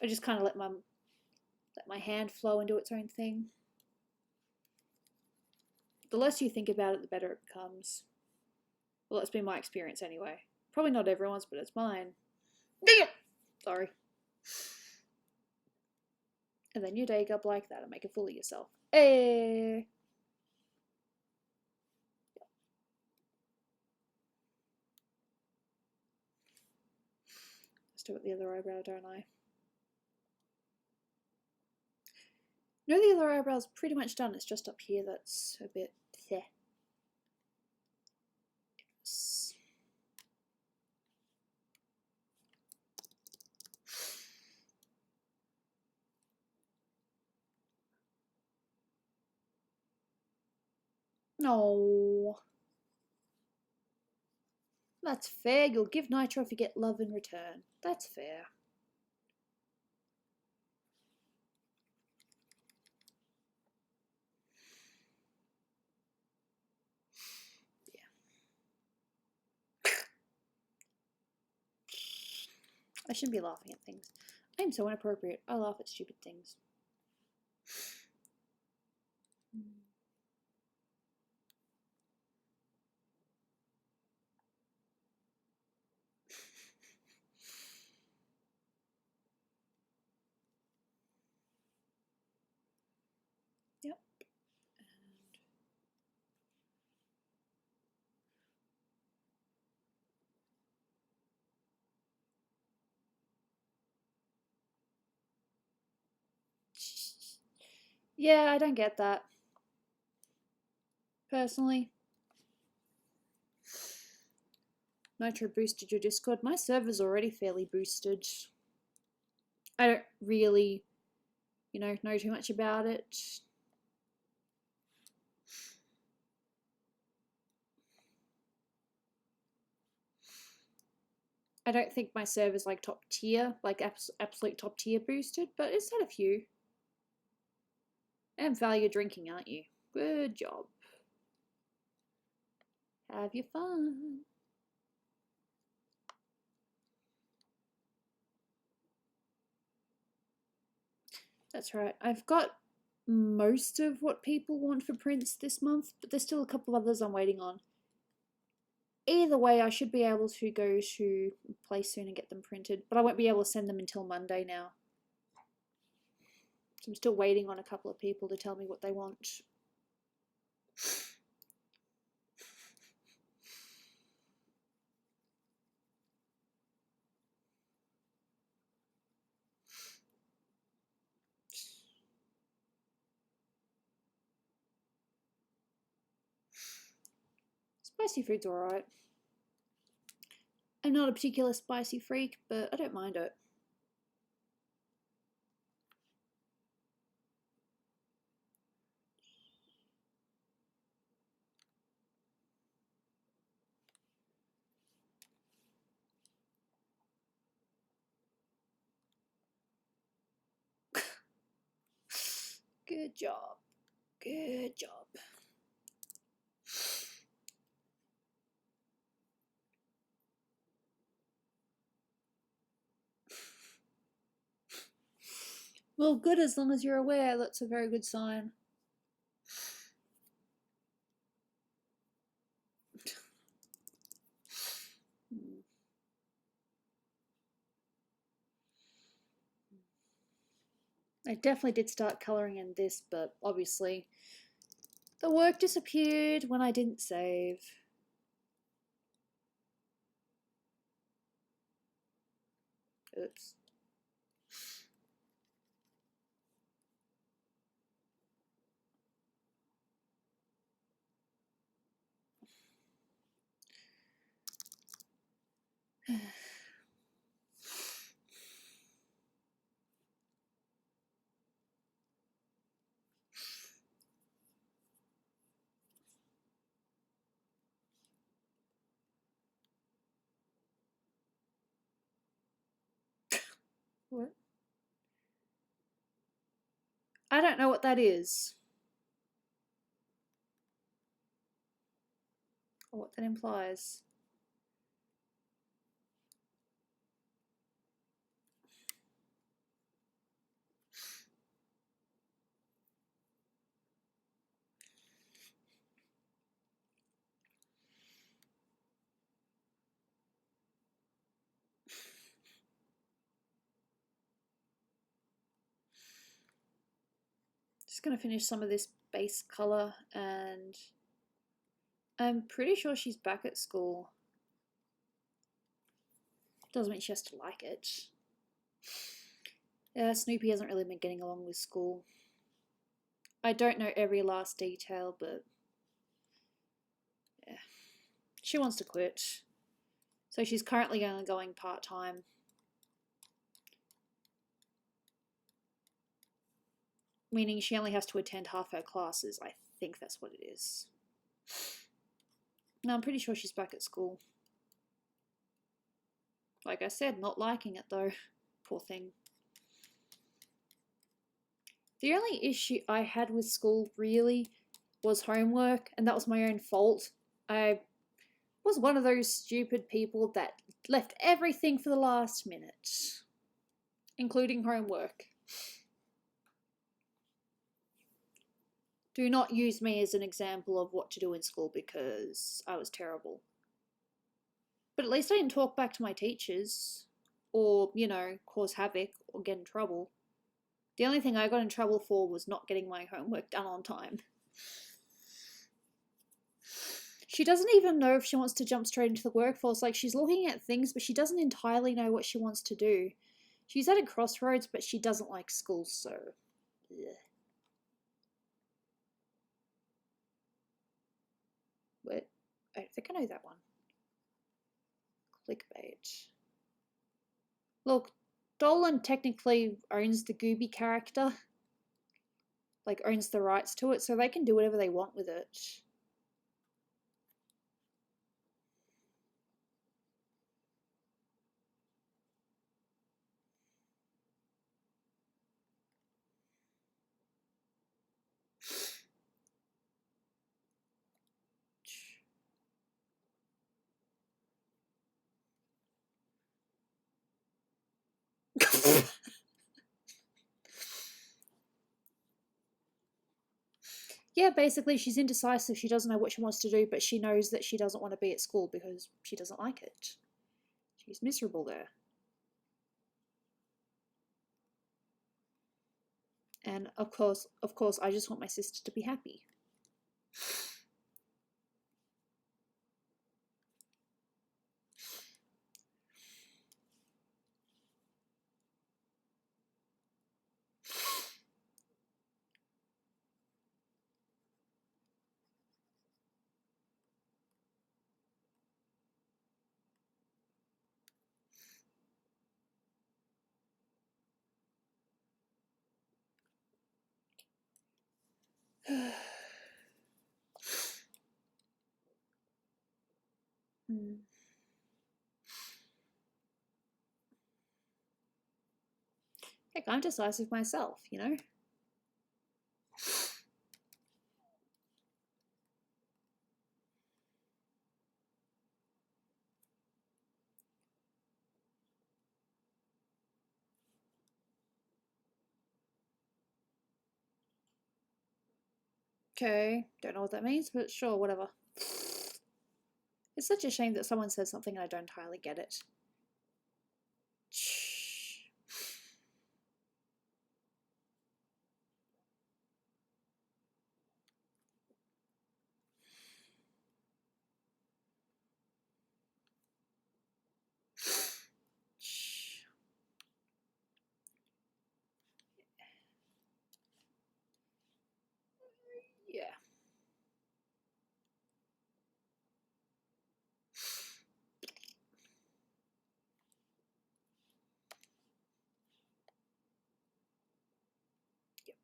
S1: I just kind of let my hand flow and do its own thing. The less you think about it, the better it becomes. Well, that's been my experience anyway. Probably not everyone's, but it's mine. Sorry. And then you dig up like that and make a fool of yourself. Eh. Let's do it the other eyebrow, don't I? No, the other eyebrow's pretty much done. It's just up here that's a bit there. No. That's fair. You'll give Nitro if you get love in return. That's fair. Yeah. I shouldn't be laughing at things. I am so inappropriate. I laugh at stupid things. Yep. Yeah, I don't get that. Personally. Nitro boosted your Discord. My server's already fairly boosted. I don't really, know too much about it. I don't think my server's like top tier, like absolute top tier boosted, but it's had a few. And Val, you're drinking, aren't you? Good job. Have your fun. That's right. I've got most of what people want for prints this month, but there's still a couple others I'm waiting on. Either way, I should be able to go to place soon and get them printed, but I won't be able to send them until Monday now. So I'm still waiting on a couple of people to tell me what they want. Spicy food's alright. I'm not a particular spicy freak, but I don't mind it. Good job. Good job. Well, good, as long as you're aware. That's a very good sign. I definitely did start colouring in this, but obviously the work disappeared when I didn't save. Oops. What? I don't know what that is, or what that implies. Just gonna finish some of this base colour, and I'm pretty sure she's back at school. Doesn't mean she has to like it. Yeah, Snoopy hasn't really been getting along with school. I don't know every last detail, but yeah. She wants to quit. So she's currently only going part-time. Meaning she only has to attend half her classes. I think that's what it is. No, I'm pretty sure she's back at school. Like I said, not liking it though. Poor thing. The only issue I had with school really was homework, and that was my own fault. I was one of those stupid people that left everything for the last minute, including homework. Do not use me as an example of what to do in school because I was terrible. But at least I didn't talk back to my teachers or, you know, cause havoc or get in trouble. The only thing I got in trouble for was not getting my homework done on time. She doesn't even know if she wants to jump straight into the workforce. Like, she's looking at things, but she doesn't entirely know what she wants to do. She's at a crossroads, but she doesn't like school, so... Ugh. What? I don't think I know that one. Clickbait. Look, Dolan technically owns the Gooby character. Like, owns the rights to it, so they can do whatever they want with it. Yeah, basically she's indecisive. She doesn't know what she wants to do, but she knows that she doesn't want to be at school because she doesn't like it. She's miserable there. And of course, I just want my sister to be happy. Heck, I'm decisive myself, you know? Okay, don't know what that means, but sure, whatever. It's such a shame that someone says something and I don't entirely get it. Yeah. Yep.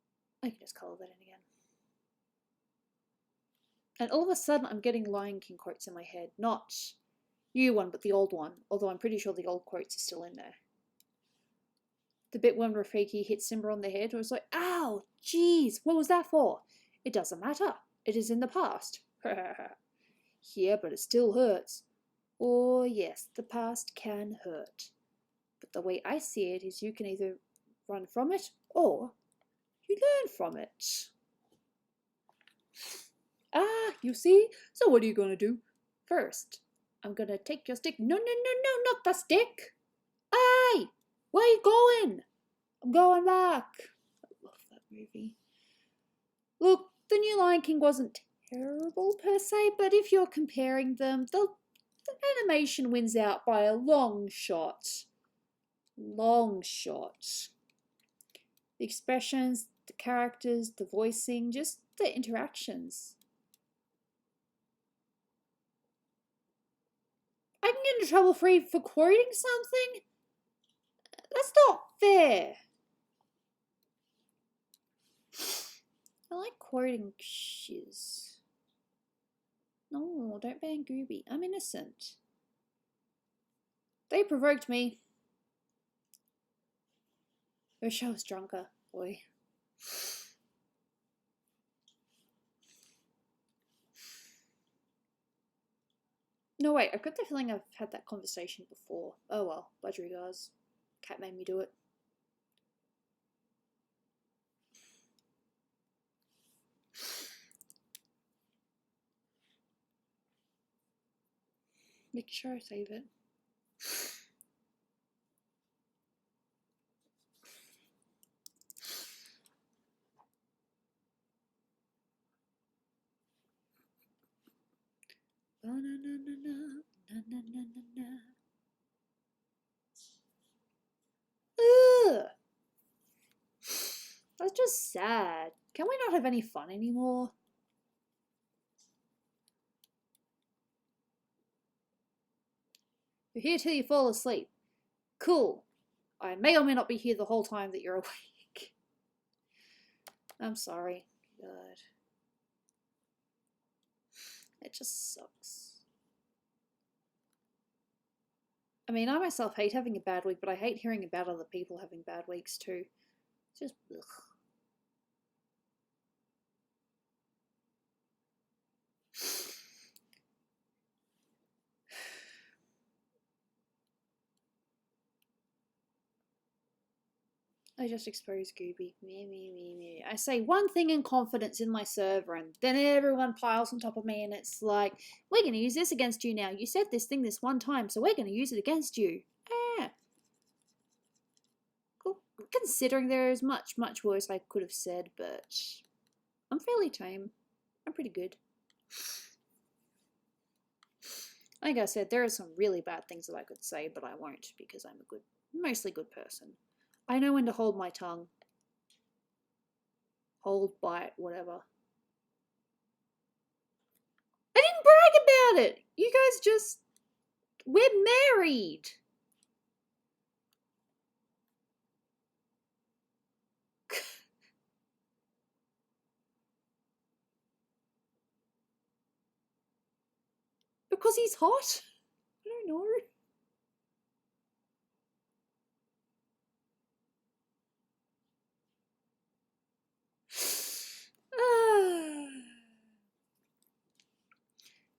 S1: I can just colour that in again. And all of a sudden I'm getting Lion King quotes in my head. Not new one, but the old one. Although I'm pretty sure the old quotes are still in there. The bit when Rafiki hit Simba on the head was like, ow, jeez, what was that for? It doesn't matter. It is in the past. Yeah, but it still hurts. Oh yes, the past can hurt. But the way I see it is you can either run from it or you learn from it. Ah, you see? So what are you going to do? First, I'm going to take your stick. No, not the stick. Aye, where are you going? I'm going back. I love that movie. Look, the new Lion King wasn't terrible per se, but if you're comparing them, the animation wins out by a long shot. Long shot. The expressions, the characters, the voicing, just the interactions. I can get into trouble for quoting something? That's not fair. I like quoting shiz. No, don't ban Gooby. I'm innocent. They provoked me. Wish I was drunker, boy. No, wait, I've got the feeling I've had that conversation before. Oh well, budgerigars. Cat made me do it. Make sure I save it. Ugh. That's just sad. Can we not have any fun anymore? You're here till you fall asleep. Cool. I may or may not be here the whole time that you're awake. I'm sorry. God. It just sucks. I mean, I myself hate having a bad week, but I hate hearing about other people having bad weeks too. It's just ugh. I just exposed Gooby. Me. I say one thing in confidence in my server, and then everyone piles on top of me, and it's like, we're going to use this against you now. You said this thing this one time, so we're going to use it against you. Ah. Cool. Considering there is much worse I could have said, but I'm fairly tame. I'm pretty good. Like I said, there are some really bad things that I could say, but I won't because I'm a mostly good person. I know when to hold my tongue. Hold, bite, whatever. I didn't brag about it! You guys just... We're married! Because he's hot? I don't know.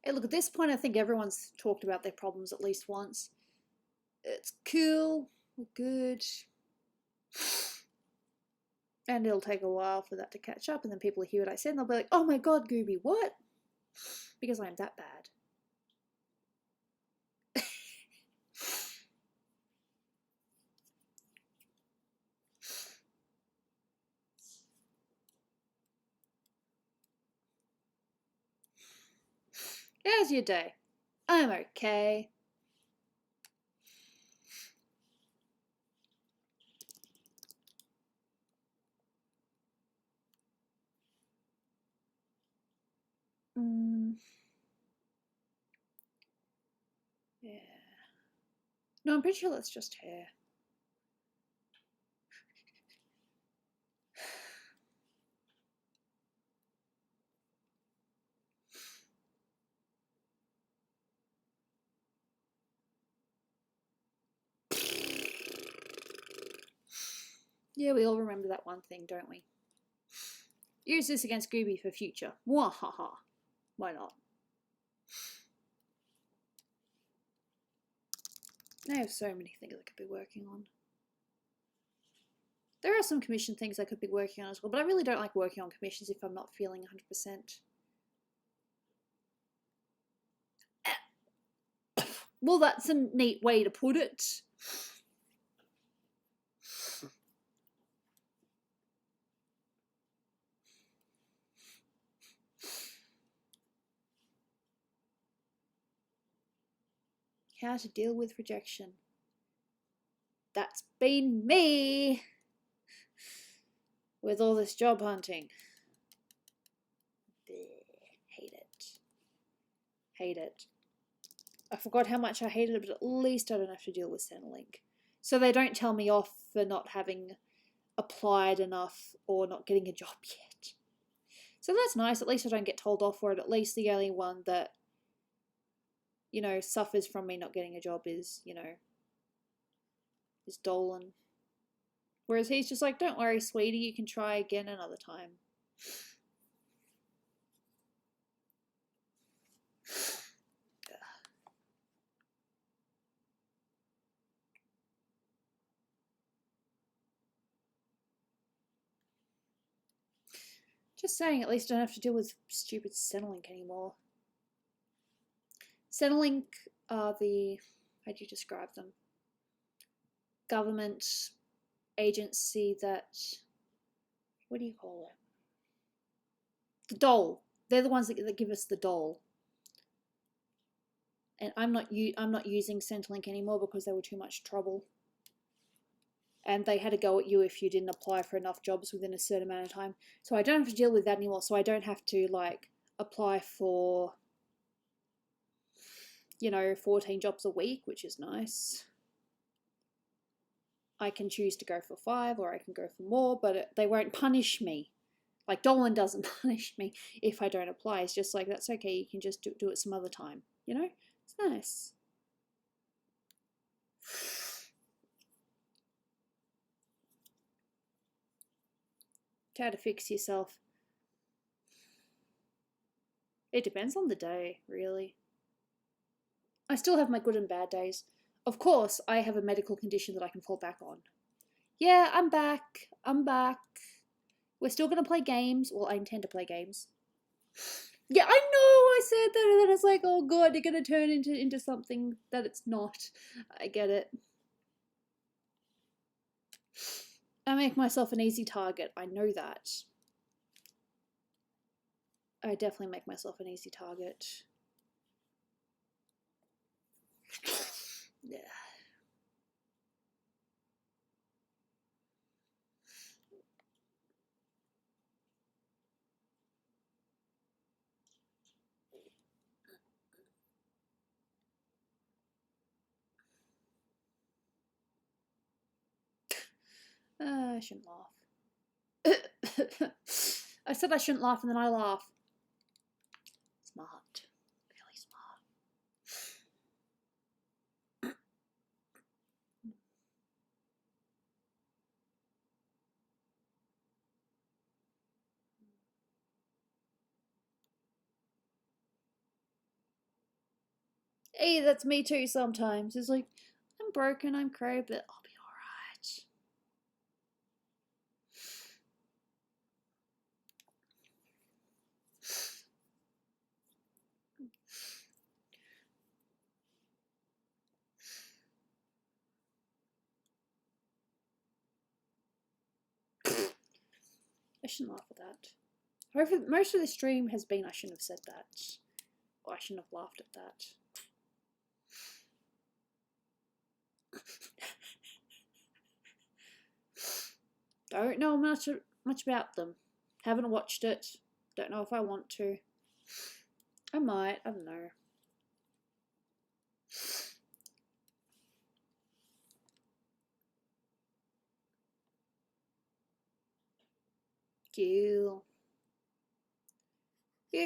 S1: Hey, look, at this point, I think everyone's talked about their problems at least once. It's cool. We're good. And it'll take a while for that to catch up, and then people hear what I said and they'll be like, oh my god, Gooby, what? Because I'm that bad. How's your day? I'm okay. Yeah. No, I'm pretty sure that's just hair. Yeah, we all remember that one thing, don't we? Use this against Gooby for future. Wahaha. Why not? I have so many things I could be working on. There are some commission things I could be working on as well, but I really don't like working on commissions if I'm not feeling 100%. Well, that's a neat way to put it. How to deal with rejection. That's been me with all this job hunting. Hate it. Hate it. I forgot how much I hated it, but at least I don't have to deal with Centrelink. So they don't tell me off for not having applied enough or not getting a job yet. So that's nice. At least I don't get told off for it. At least the only one that, you know, suffers from me not getting a job is, you know, is Dolan. Whereas he's just like, don't worry, sweetie, you can try again another time. Just saying, at least I don't have to deal with stupid Centrelink anymore. Centrelink are the, how do you describe them? Government agency that, what do you call it? The dole. They're the ones that give us the dole. And I'm not using Centrelink anymore because they were too much trouble. And they had to go at you if you didn't apply for enough jobs within a certain amount of time. So I don't have to deal with that anymore. So I don't have to like apply for, you know, 14 jobs a week, which is nice. I can choose to go for 5 or I can go for more, but they won't punish me. Like Dolan doesn't punish me if I don't apply. It's just like, that's okay, you can just do it some other time. You know? It's nice. How to fix yourself. It depends on the day, really. I still have my good and bad days. Of course, I have a medical condition that I can fall back on. Yeah, I'm back. I'm back. We're still going to play games. Well, I intend to play games. Yeah, I know I said that, and then it's like, oh god, you're going to turn into something that it's not. I get it. I make myself an easy target. I know that. I definitely make myself an easy target. Yeah. I shouldn't laugh. I said I shouldn't laugh and then I laugh. Smart. Really smart. Hey, that's me too sometimes. It's like, I'm broken, I'm cray, but I'll be alright. I shouldn't laugh at that. However, most of the stream has been I shouldn't have said that. Or I shouldn't have laughed at that. Don't know much about them. Haven't watched it. Don't know if I want to. I might. I don't know. You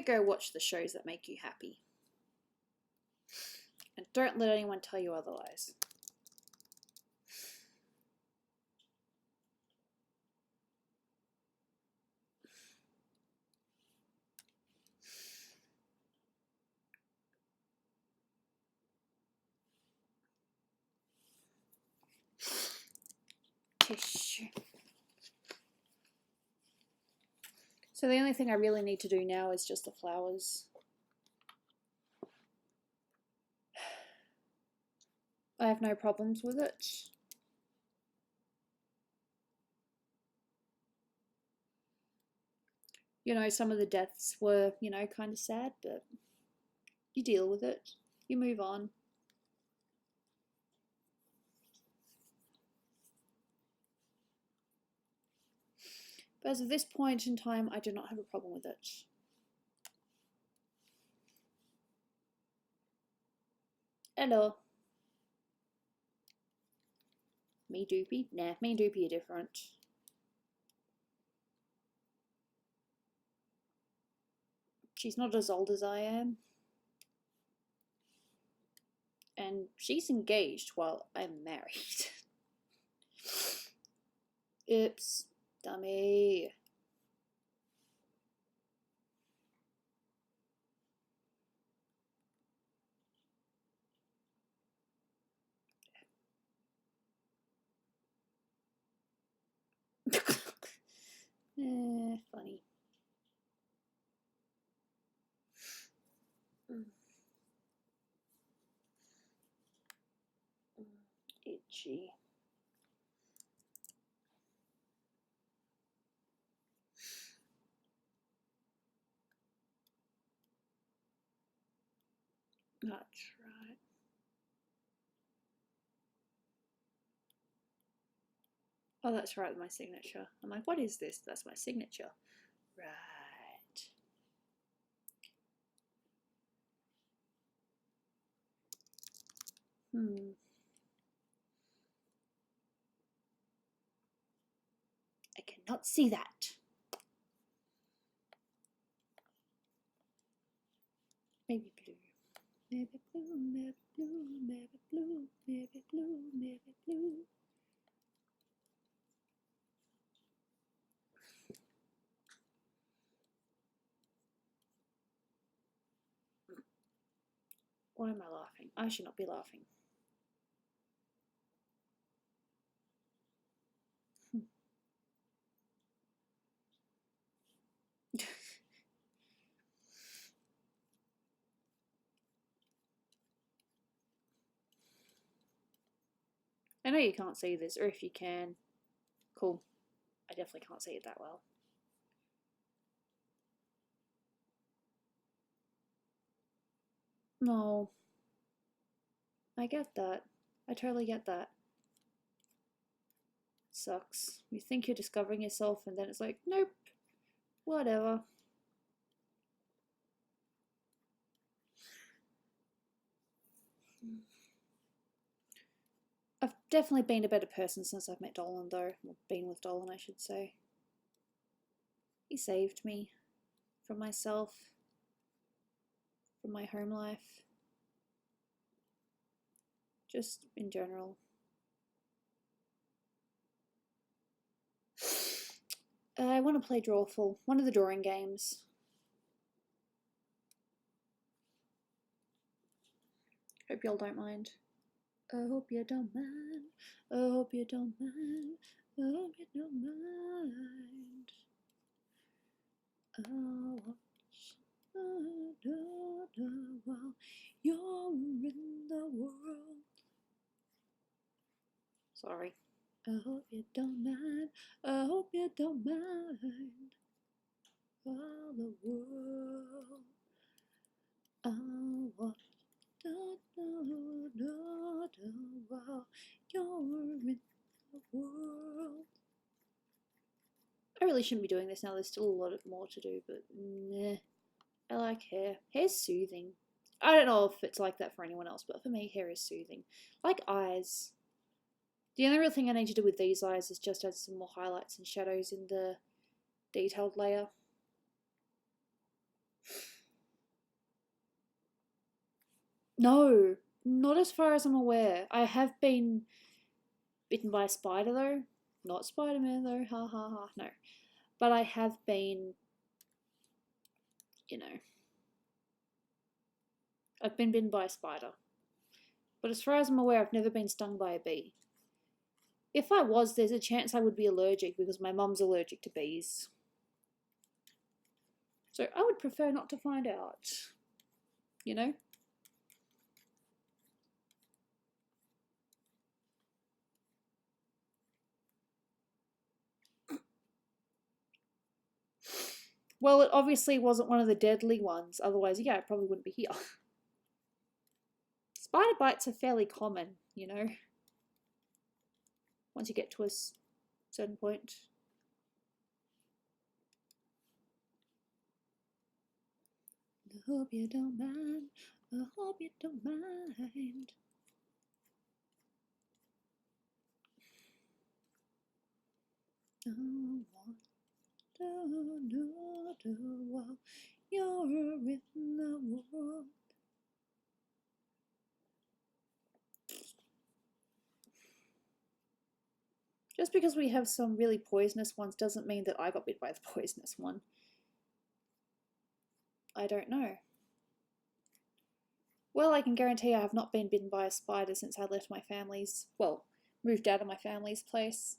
S1: go watch the shows that make you happy. And don't let anyone tell you otherwise. Tissue. So the only thing I really need to do now is just the flowers. I have no problems with it. You know, some of the deaths were, you know, kind of sad, but you deal with it. You move on. But as of this point in time, I do not have a problem with it. Hello. Me Doopy? Nah, me and Doopy are different. She's not as old as I am. And she's engaged while I'm married. Oops. Dummy. Funny. Itchy. That's right. Oh, that's right, my signature. I'm like, what is this? That's my signature. Right. I cannot see that. Maybe blue. Maybe blue, maybe blue, maybe blue, maybe blue, maybe blue. Why am I laughing? I should not be laughing. I know you can't see this, or if you can, cool. I definitely can't see it that well. No. I get that. I totally get that. Sucks. You think you're discovering yourself and then it's like, nope. Whatever. I've definitely been a better person since I've met Dolan though. Or been with Dolan, I should say. He saved me from myself, from my home life, just in general. I want to play Drawful, one of the drawing games. Hope y'all don't mind. I hope you don't mind. I hope you don't mind. I hope you don't mind. I'll watch while you're in the world. Sorry. I hope you don't mind. I hope you don't mind. All the world. I want to know while you're in the world. I really shouldn't be doing this now. There's still a lot more to do, but meh. I like hair. Hair's soothing. I don't know if it's like that for anyone else, but for me, hair is soothing. I like eyes. The only real thing I need to do with these eyes is just add some more highlights and shadows in the detailed layer. No, not as far as I'm aware. I have been bitten by a spider though. Not Spider-Man though, ha ha ha, no. But I have been, you know, I've been bitten by a spider. But as far as I'm aware, I've never been stung by a bee. If I was, there's a chance I would be allergic because my mum's allergic to bees. So I would prefer not to find out, you know? Well, it obviously wasn't one of the deadly ones, otherwise, yeah, I probably wouldn't be here. Spider bites are fairly common, you know? Once you get to a certain point. I hope you don't mind. I hope you don't mind. I want to know while you're in the world. Just because we have some really poisonous ones doesn't mean that I got bit by the poisonous one. I don't know. Well, I can guarantee I have not been bitten by a spider since I left my family's, well, moved out of my family's place.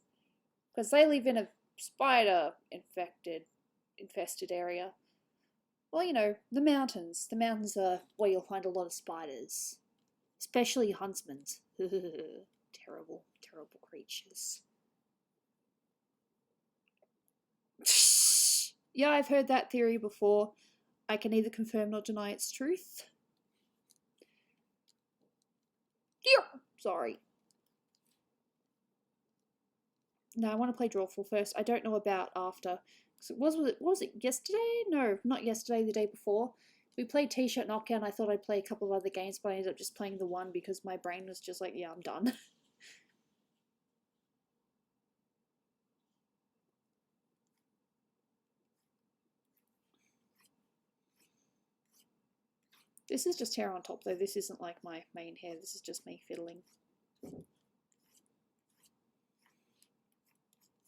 S1: Because they live in a spider infested area. Well, you know, the mountains. The mountains are where you'll find a lot of spiders. Especially huntsmen. Terrible, terrible creatures. Yeah, I've heard that theory before. I can neither confirm nor deny its truth. Yeah, sorry. No, I want to play Drawful first. I don't know about after. Was it yesterday? No, not yesterday, the day before. We played T-shirt knockout and I thought I'd play a couple of other games, but I ended up just playing the one because my brain was just like, yeah, I'm done. This is just hair on top though. This isn't like my main hair. This is just me fiddling.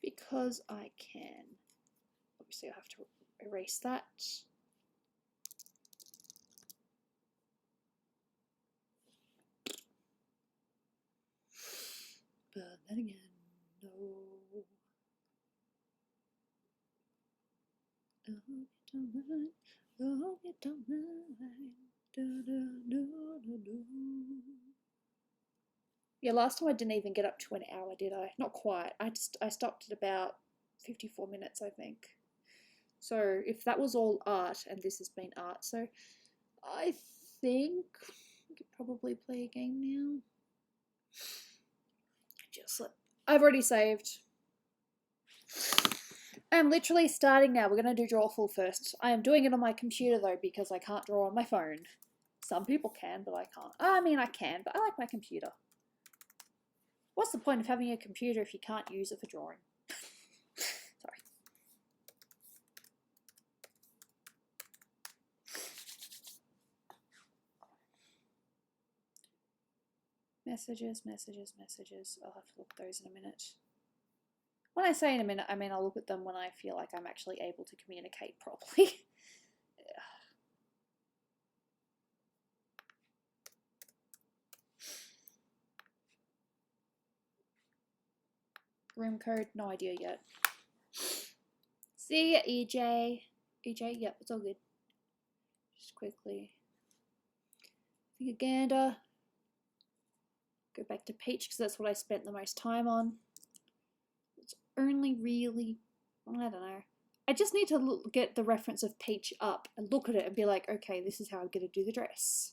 S1: Because I can. Obviously I have to erase that. But then again, no. I hope you don't mind. I hope you don't mind. Yeah, last time I didn't even get up to an hour, did I? Not quite. I stopped at about 54 minutes, I think. So if that was all art, and this has been art, so I think we could probably play a game now. I've already saved. I'm literally starting now. We're going to do Drawful first. I am doing it on my computer though because I can't draw on my phone. Some people can, but I can't. I mean, I can, but I like my computer. What's the point of having a computer if you can't use it for drawing? Sorry. Messages. I'll have to look at those in a minute. When I say in a minute, I mean I'll look at them when I feel like I'm actually able to communicate properly. Room code, no idea yet. See ya, EJ. EJ, yep, it's all good. Just quickly. Uganda. Go back to Peach because that's what I spent the most time on. only really, I don't know. I just need to get the reference of Peach up and look at it and be like, okay, this is how I'm going to do the dress.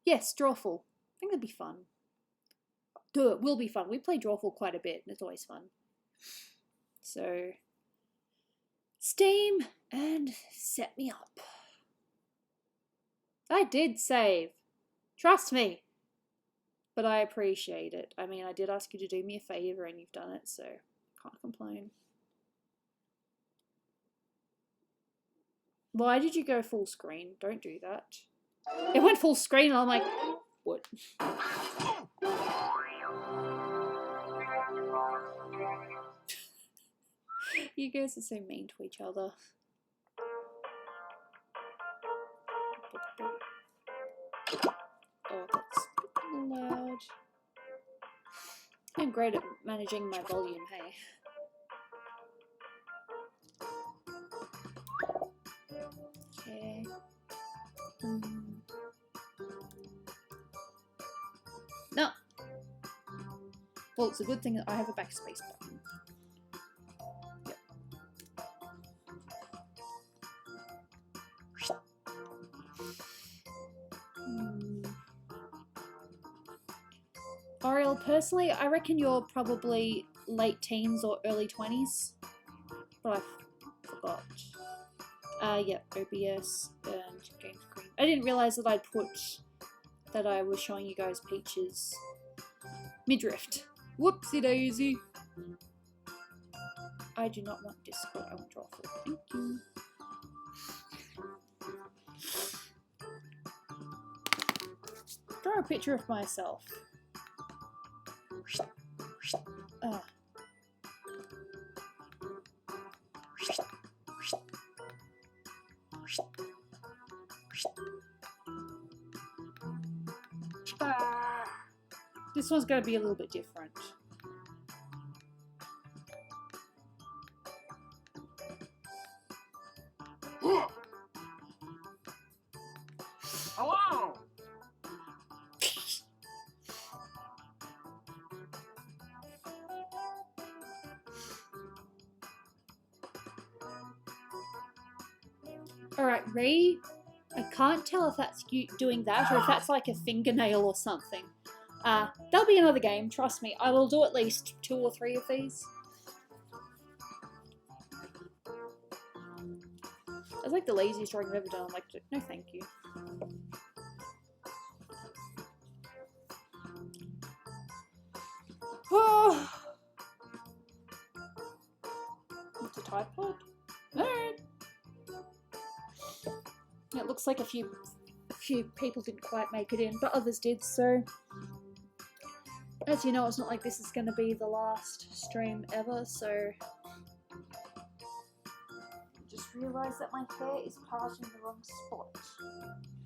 S1: Yes, Drawful. I think that'd be fun. Duh, it will be fun. We play Drawful quite a bit and it's always fun. So, Steam and set me up. I did save. Trust me. But I appreciate it. I mean, I did ask you to do me a favour and you've done it, so can't complain. Why did you go full screen? Don't do that. It went full screen and I'm like, what? You guys are so mean to each other. Oh, that's loud. I'm great at managing my volume, hey. Okay. No. Well, it's a good thing that I have a backspace button. Yep. Ariel, personally, I reckon you're probably late teens or early 20s. But I forgot. Yeah, OBS and game screen. I didn't realise that I'd put that I was showing you guys Peach's midriff. Whoopsie daisy. I do not want Discord, I want Drawful. Thank you. Draw a picture of myself. Oh. This one's going to be a little bit different.
S2: Hello!
S1: Alright, Ree, I can't tell if that's you doing that or if that's like a fingernail or something. There'll be another game, trust me. I will do at least 2 or 3 of these. That's like the laziest drawing I've ever done. I'm like, no thank you. Oh. It's a tripod. Alright. It looks like a few people didn't quite make it in, but others did, so as you know, it's not like this is going to be the last stream ever, so I just realised that my hair is parted in the wrong spot.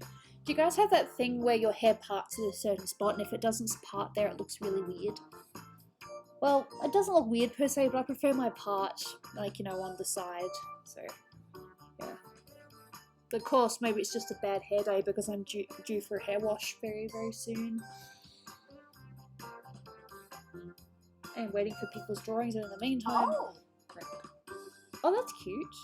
S1: Do you guys have that thing where your hair parts at a certain spot and if it doesn't part there it looks really weird? Well, it doesn't look weird per se, but I prefer my part, like, you know, on the side, so yeah. Of course, maybe it's just a bad hair day because I'm due for a hair wash very, very soon. And waiting for people's drawings, and in the meantime... Oh, that's cute.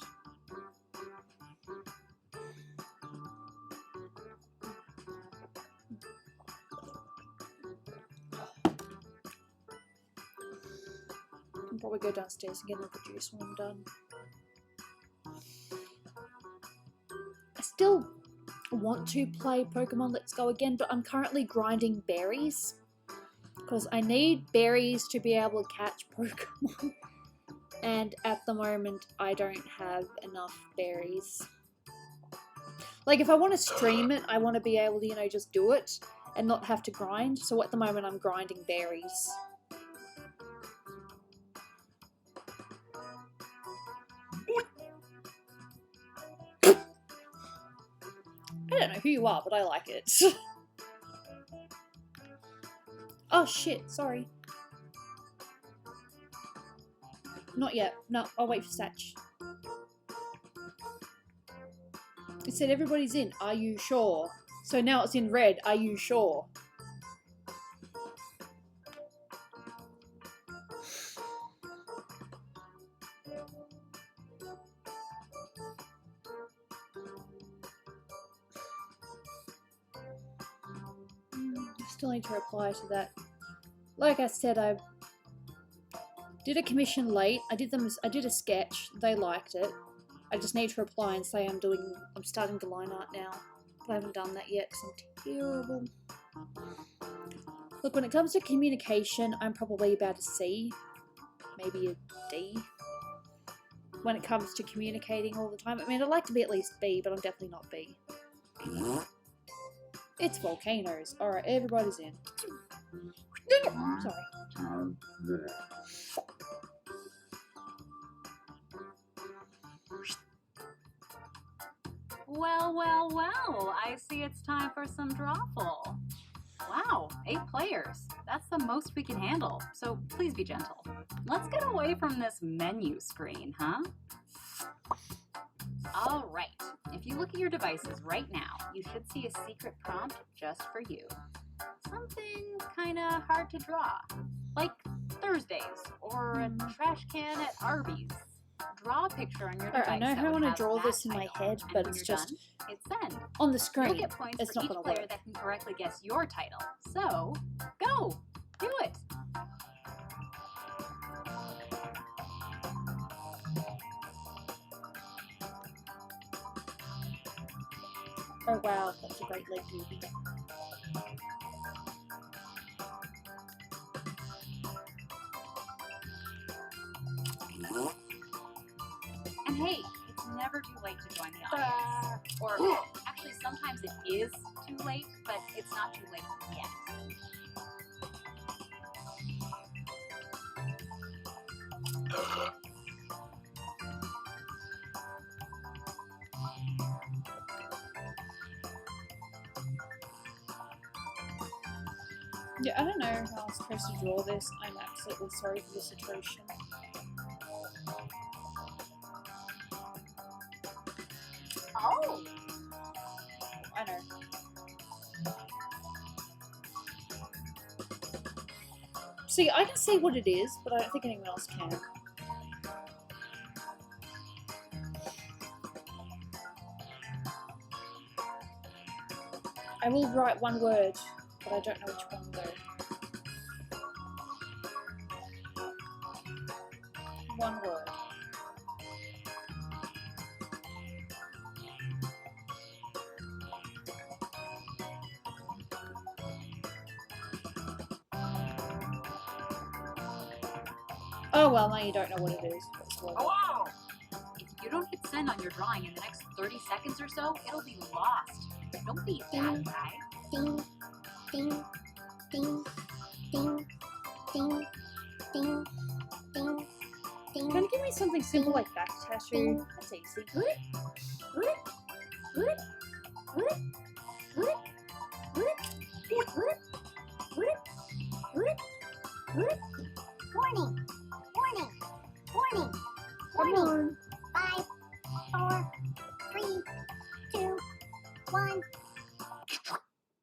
S1: I'll probably go downstairs and get another juice when I'm done. I still want to play Pokemon Let's Go again, but I'm currently grinding berries. Because I need berries to be able to catch Pokemon. And at the moment, I don't have enough berries. Like, if I want to stream it, I want to be able to, you know, just do it and not have to grind. So at the moment, I'm grinding berries. I don't know who you are, but I like it. Oh shit, sorry. Not yet. No, I'll wait for Satch. It said everybody's in. Are you sure? So now it's in red. Are you sure? still need to reply to that. Like I said, I did a commission late. I did a sketch. They liked it. I just need to reply and say I'm starting to line art now. But I haven't done that yet because I'm terrible. Look, when it comes to communication, I'm probably about a C, maybe a D. When it comes to communicating all the time. I mean, I'd like to be at least B, but I'm definitely not B. It's volcanoes. Alright, everybody's in. Sorry.
S2: Well, well, well. I see it's time for some Drawful. Wow, 8 players. That's the most we can handle, so please be gentle. Let's get away from this menu screen, huh? All right, if you look at your devices right now, you should see a secret prompt just for you. Something kinda hard to draw, like Thursdays or a trash can at Arby's. Draw a picture on your device.
S1: I know how I want to draw this in my head, but it's just
S2: done, hit send.
S1: on the screen.
S2: You'll get points
S1: It's
S2: for
S1: not
S2: each
S1: gonna
S2: player
S1: work.
S2: that can correctly guess your title. So, go! Do it!
S1: Oh wow, that's a great leg movie.
S2: And hey, it's never too late to join the audience. Or actually, sometimes it is too late, but it's not too late yet.
S1: Yeah, I don't know how I'm supposed to draw this. I'm absolutely sorry for this atrocious.
S2: Oh!
S1: I know. See, I can see what it is, but I don't think anyone else can. I will write one word, but I don't know which one though. One word. Oh well, now you don't know what it is.
S2: Hello! If you don't hit send on your drawing in the next 30 seconds or so, it'll be lost. Don't be that guy.
S3: Ding, ding, ding, ding, ding, ding, ding, ding.
S1: Can you give me something simple like back tattoo? That's easy.
S3: Warning, warning, warning,
S1: Come
S3: warning.
S1: on.
S3: 5, 4, 3, 2, 1.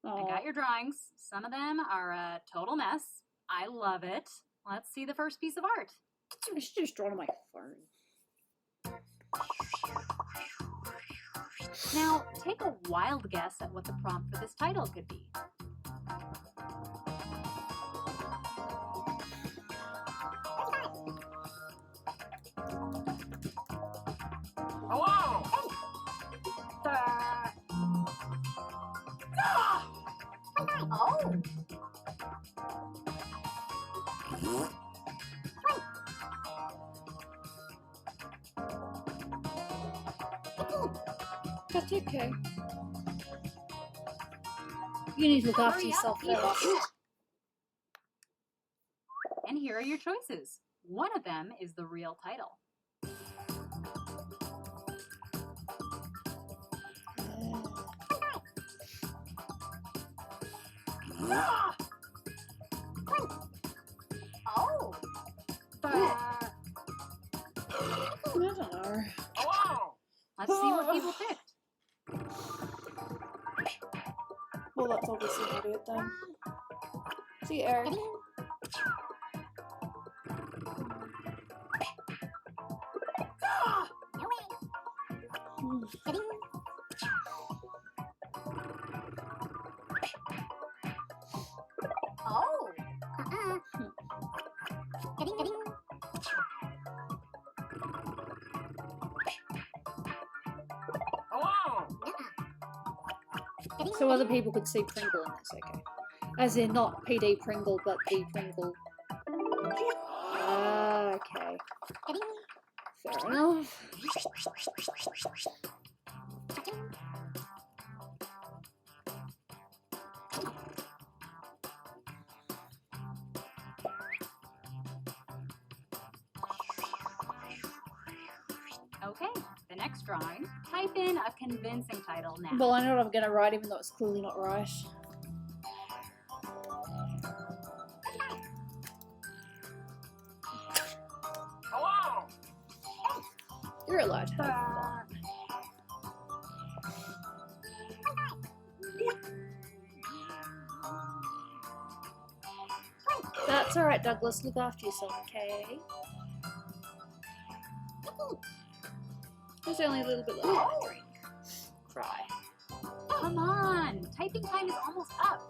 S2: I got your drawings. Some of them are a total mess. I love it. Let's see the first piece of art.
S1: I should just draw on my phone.
S2: Now, take a wild guess at what the prompt for this title could be.
S4: Hello!
S2: Oh!
S1: That's okay. You need to look after
S2: Hurry
S1: yourself
S2: up,
S1: first.
S2: And here are your choices. One of them is the real title. Oh!
S1: I don't know.
S4: Hello!
S2: Let's see what people picked.
S1: Well, that's obviously not it then. See, Eric. So other people could see Pringle and that's okay. As in not PD Pringle, but the Pringle. Ah, okay. Fair enough.
S2: Okay, the next drawing. Type in a convincing title now.
S1: Well, I know what I'm going to write, even though it's clearly not right.
S3: Hello.
S1: You're allowed to have fun. That's alright, Douglas. Look after yourself, okay? There's only a little bit left of the drink. Cry.
S2: Come on, typing time is almost up.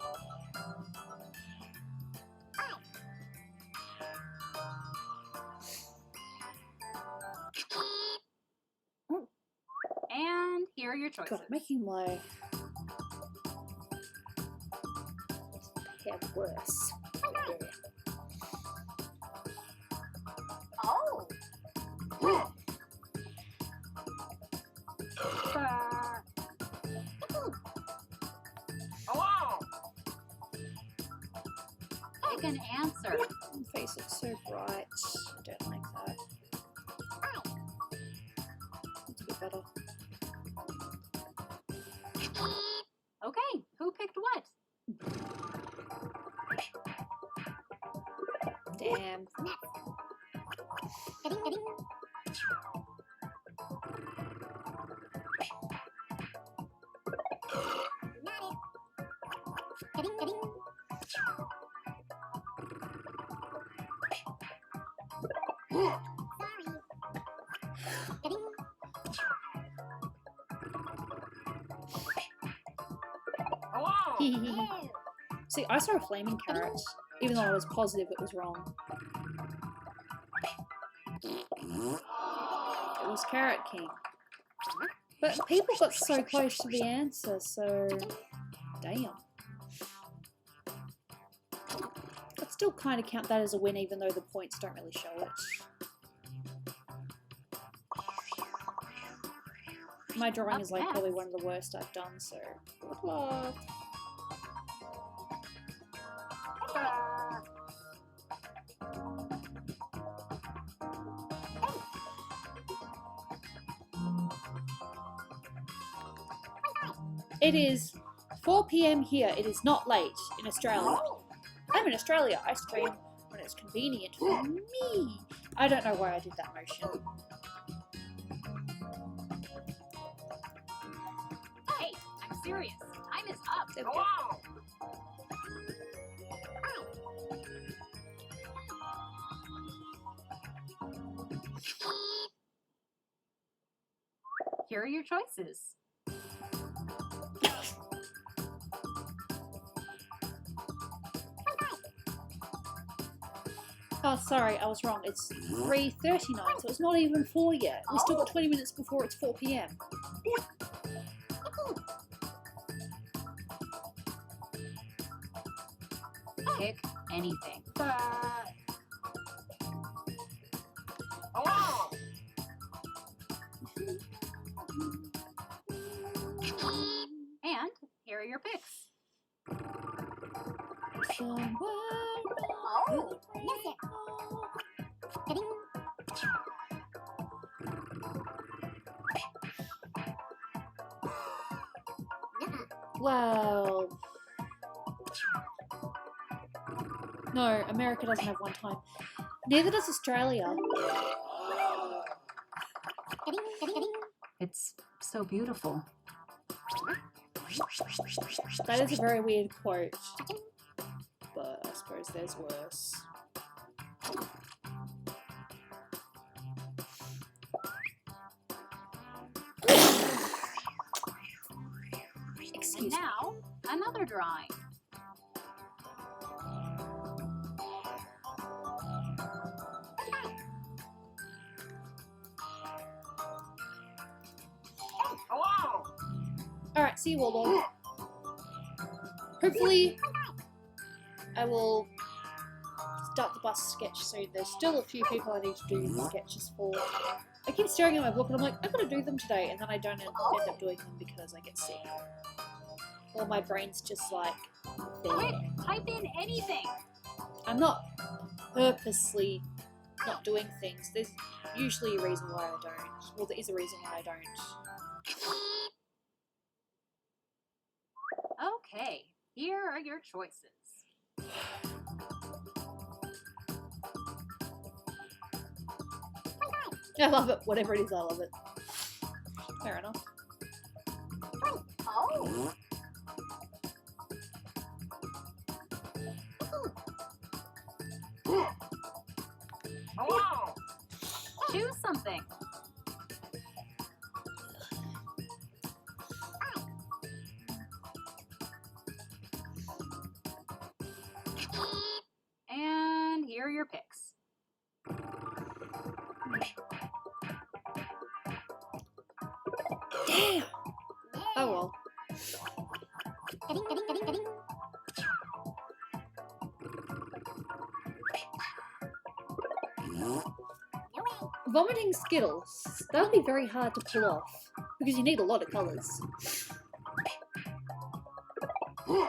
S2: And here are your choices.
S1: God, I'm making my hair worse.
S3: Oh. Hello.
S2: Pick an answer.
S1: My face looks so bright. I don't like that. It's a bit better.
S2: Okay, who picked what?
S1: Damn. See, I saw a flaming carrot, even though I was positive it was wrong. It was Carrot King. But people got so close to the answer, so... Damn. I'd still kind of count that as a win, even though the points don't really show it. My drawing is like probably one of the worst I've done, so good luck. It is 4 PM here. It is not late in Australia. I'm in Australia. I stream when it's convenient for me. I don't know why I did that motion.
S2: Hey, I'm serious. Time is up.
S1: There we go.
S2: Here are your choices.
S1: Oh, sorry, I was wrong. It's 3:39, so it's not even 4 yet. We've still got 20 minutes before it's 4 PM.
S2: Pick anything.
S3: Hello.
S2: And here are your picks.
S3: Oh. Music.
S1: Well... No, America doesn't have one time. Neither does Australia.
S2: It's so beautiful.
S1: That is a very weird quote. But I suppose there's worse.
S2: And
S1: Excuse me.
S2: now, another drawing.
S3: Hello.
S1: Alright, see you, Wobble. Hopefully, I will start the bus sketch soon. There's still a few people I need to do sketches for. I keep staring at my book and I'm like, I've got to do them today, and then I don't end up doing them because I get sick. Or my brain's just like,
S2: Quick, type in anything.
S1: I'm not purposely not doing things. There's usually a reason why I don't. Well, there is a reason why I don't.
S2: Okay, here are your choices.
S1: I love it. Whatever it is, I love it. Fair enough.
S3: Oh. Hello.
S2: Choose something. And here are your picks.
S1: Damn! Oh well. Vomiting Skittles. That would be very hard to pull off because you need a lot of colours. Ooh.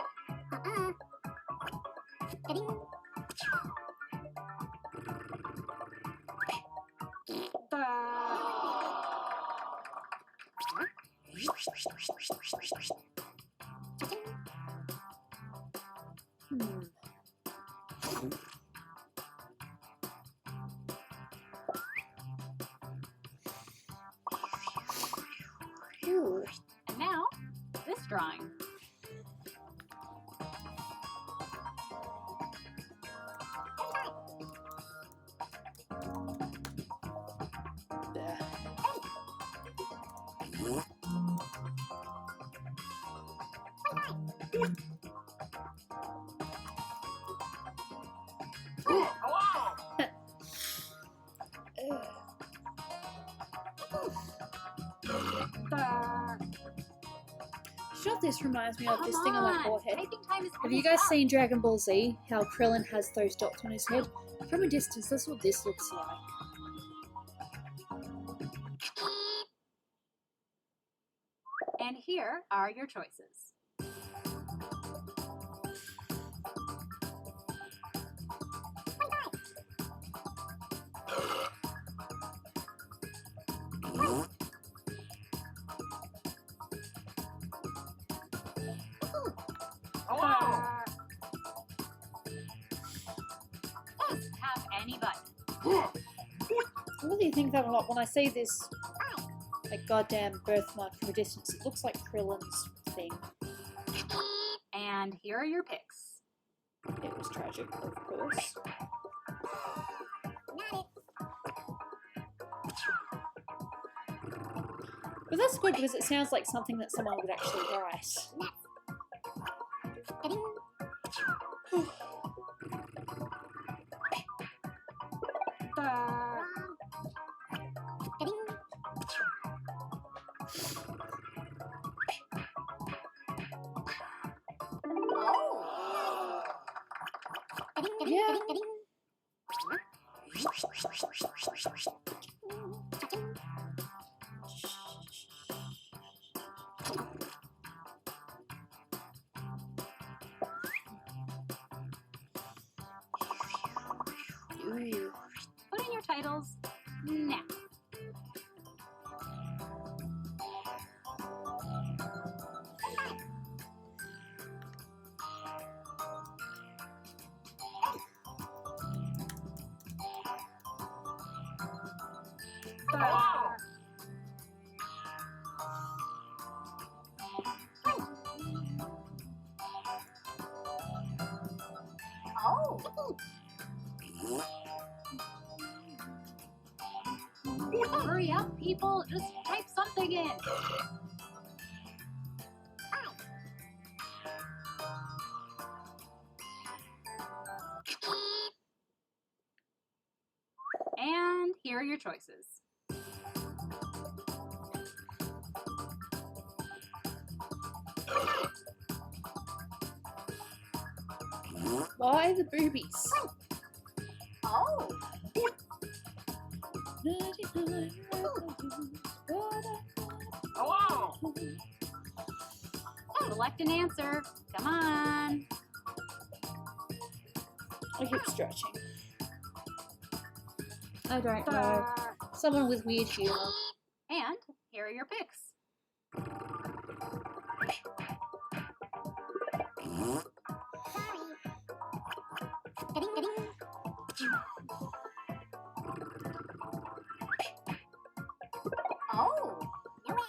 S2: And now, this drawing.
S1: Sure, this reminds me of this thing on my forehead.
S2: Typing time is
S1: Have you guys seen Dragon Ball Z? How Krillin has those dots on his head? From a distance, that's what this looks like.
S2: And here are your choices.
S3: Hello.
S2: Tap any button.
S1: I really think that a lot when I see this like goddamn birthmark from a distance. It looks like Krillin's thing.
S2: And here are your picks.
S1: It was tragic, of course. But that's good because it sounds like something that someone would actually write. Yeah. Ooh.
S2: Put in your titles now.
S3: Hello. Oh.
S2: Hurry up, people. Just type something in. And here are your choices.
S1: Why the boobies?
S3: Oh.
S1: 99
S3: Hello.
S2: Select an answer. Come on.
S1: I keep stretching. I don't know. Someone with weird humor.
S2: And here are your picks.
S3: Oh.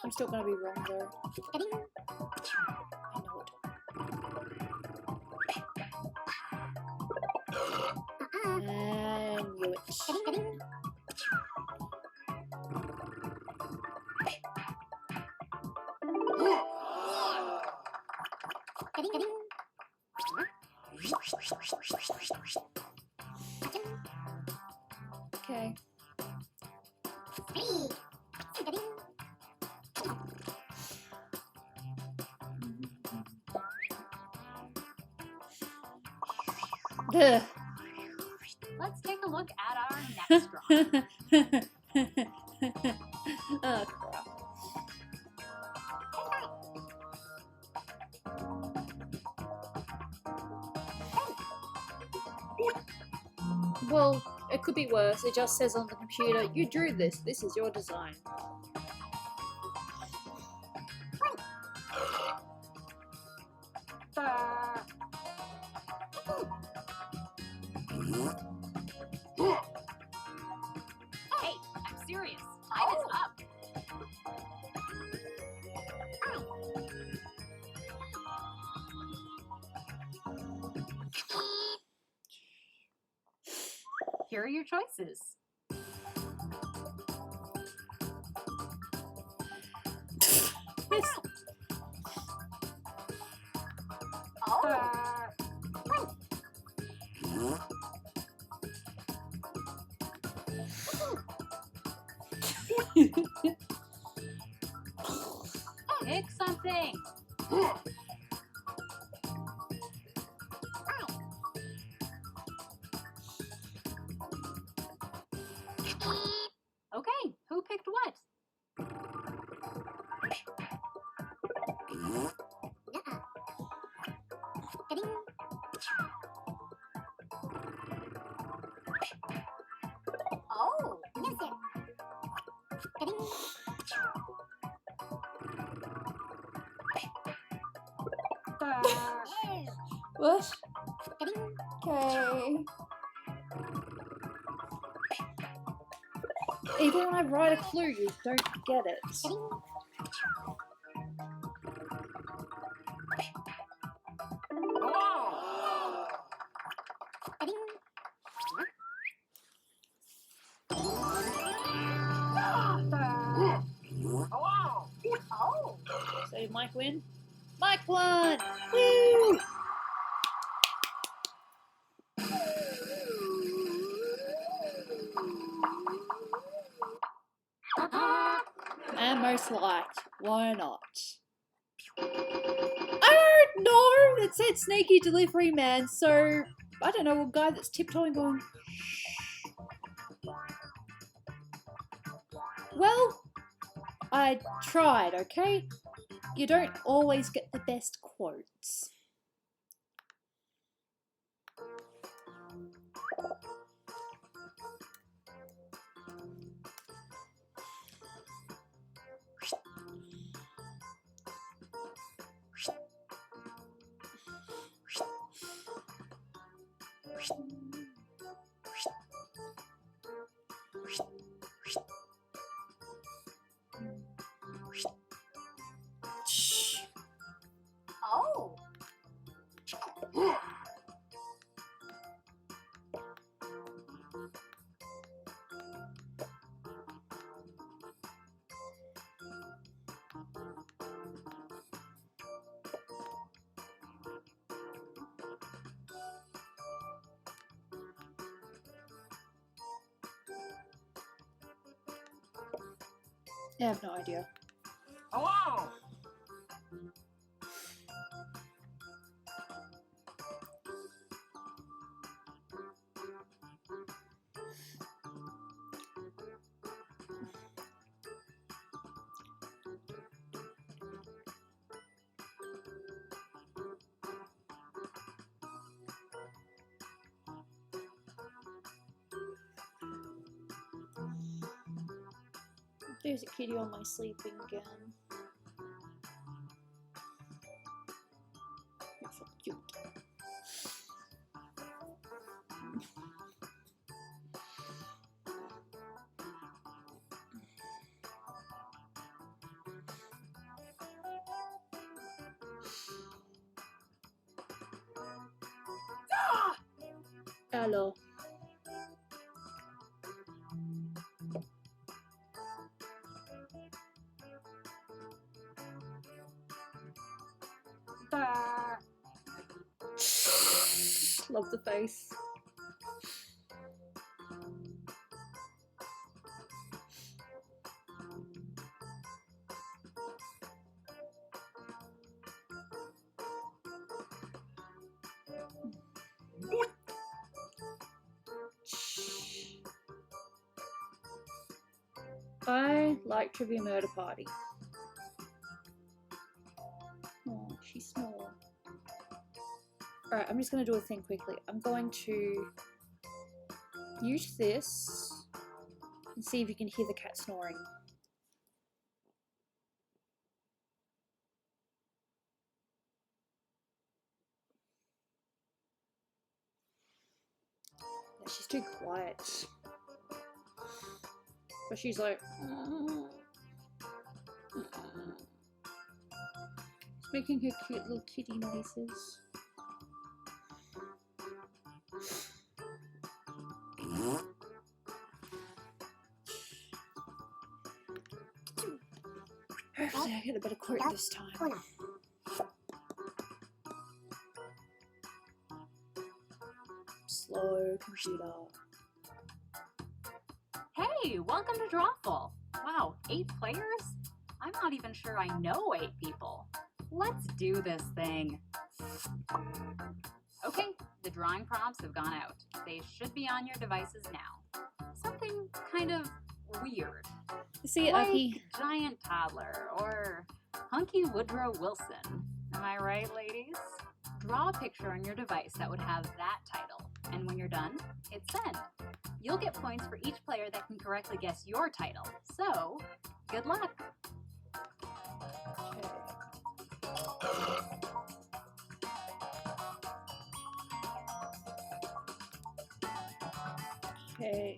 S1: I'm still gonna be wrong though. I know it. I knew it. Okay. Ugh.
S2: Let's take a look at our next drawing.
S1: Oh crap. Well, it could be worse. It just says on the computer, you drew this. This is your design.
S2: Hey, I'm serious. Time is up. Here are your choices.
S1: Yes.
S3: Oh.
S2: Pick something. Okay, who picked what?
S3: Oh.
S1: What? Okay. Even when I write a clue, you don't get it.
S3: Hello. Hello. Oh.
S1: So did Mike win? Mike won! Woo! And most liked. Why not? I don't know! It said sneaky delivery man, so I don't know, a guy that's tiptoeing going. Well, I tried, okay? You don't always get the best quotes. Shh.
S3: Oh.
S1: I have no idea.
S3: Hello.
S1: There's a kitty on my sleeping gown. You're so cute. Hello. Love the face. I like Trivia Murder Party. Oh, she's small. Alright, I'm just going to do a thing quickly. I'm going to use this and see if you can hear the cat snoring. Yeah, she's too quiet. But she's like... She's making her cute little kitty noises. Hopefully I get a better quote this time. Slow computer.
S2: Hey, welcome to Drawful. Wow, 8 players? I'm not even sure I know 8 people. Let's do this thing. Okay, the drawing prompts have gone out. They should be on your devices now. Something kind of weird.
S1: See it,
S2: Like
S1: Aki.
S2: giant toddler or hunky Woodrow Wilson. Am I right, ladies? Draw a picture on your device that would have that title. And when you're done, hit send. You'll get points for each player that can correctly guess your title. So, good luck.
S1: Okay.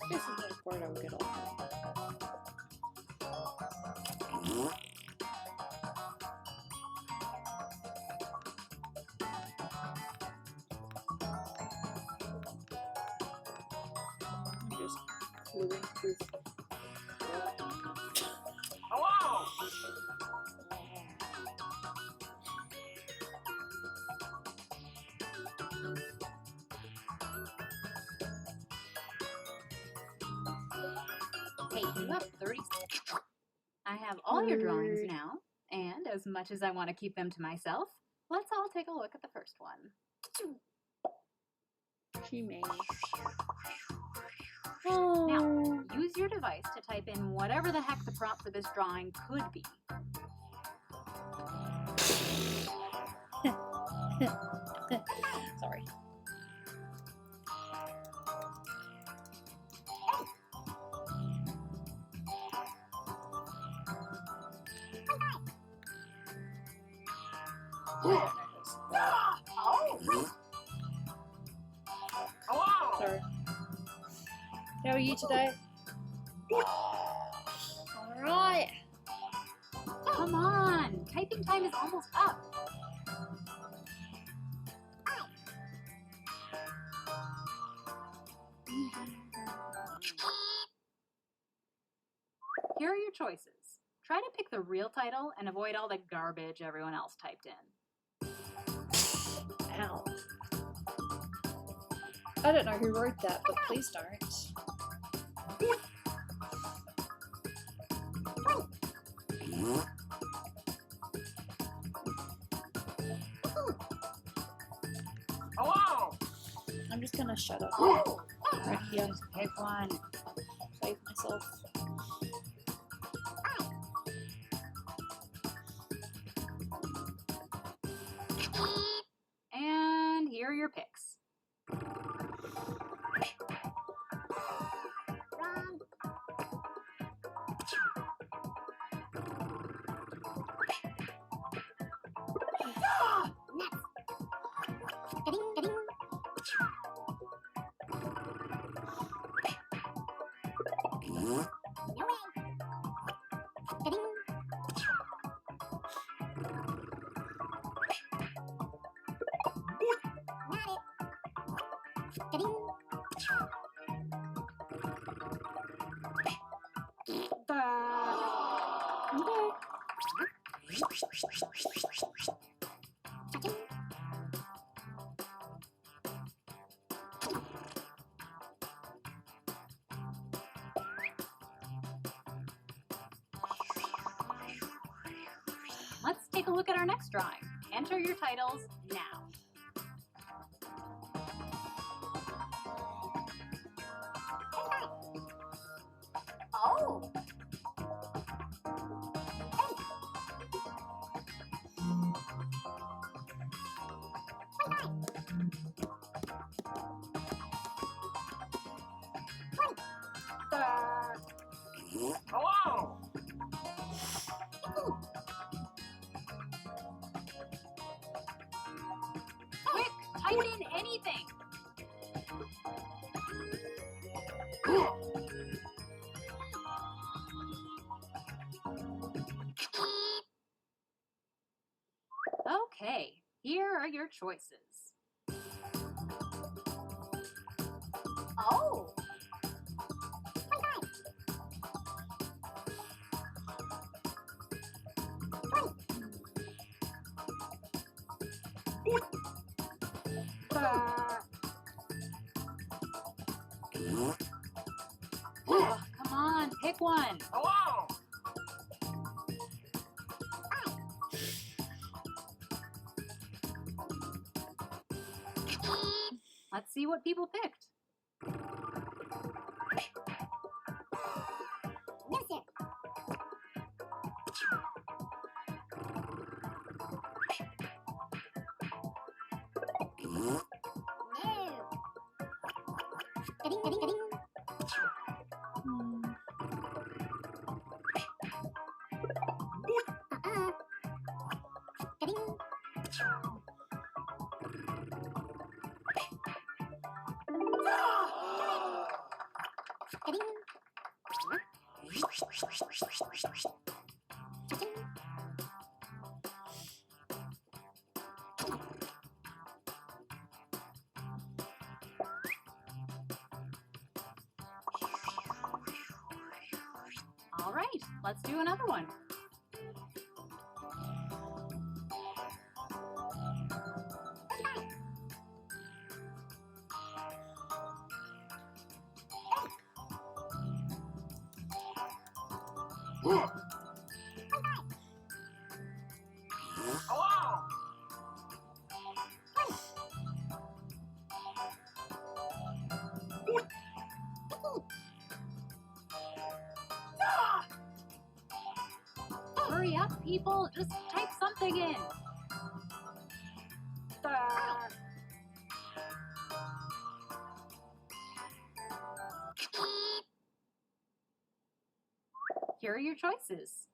S1: This is the part I will get off. I'm just fluing through.
S3: Hello!
S2: Hey, you have 30. I have all your drawings now, and as much as I want to keep them to myself, let's all take a look at the first one.
S1: She may. Oh.
S2: Now, use your device to type in whatever the heck the prompt for this drawing could be.
S1: Sorry.
S3: Hello!
S1: Sorry. How are you today? Alright.
S2: Come on, typing time is almost up. Here are your choices. Try to pick the real title and avoid all the garbage everyone else typed in.
S1: Ow. I don't know who wrote that, but please don't.
S3: Hello.
S1: I'm just gonna shut up
S2: Oh,
S1: right here.
S2: just pick one.
S1: Save myself.
S2: And here are your picks. Let's take a look at our next drawing. Enter your titles now.
S3: Oh. Hello.
S2: Quick, type in anything. Okay, here are your choices.
S3: Oh.
S2: Oh, come on, pick one.
S3: Hello.
S2: Let's see what people picked. All right, let's do another one.
S3: Hello.
S2: Hurry up, people. Just type something in. Here are your choices.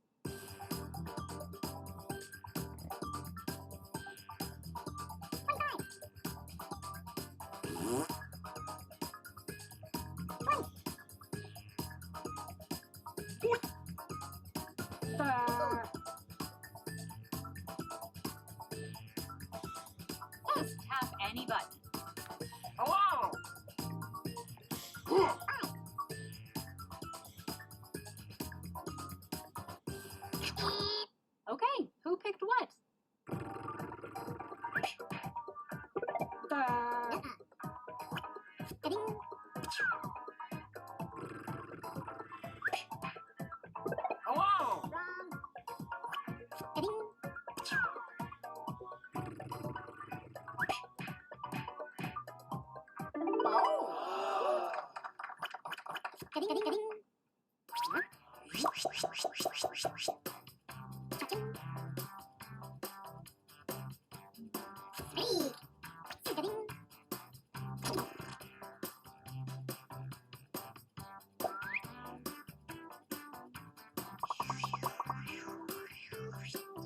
S2: Just tap any button.
S3: Hello. Hello.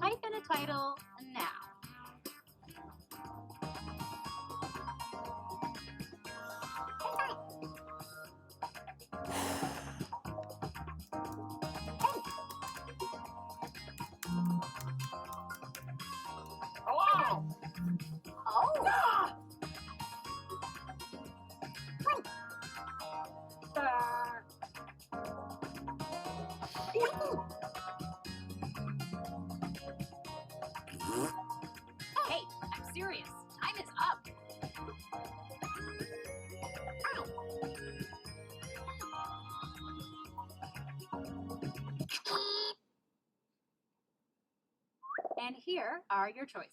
S2: Type in a title now.
S3: Hello.
S2: Oh. Hey, I'm serious. Time is up. And here are your choices.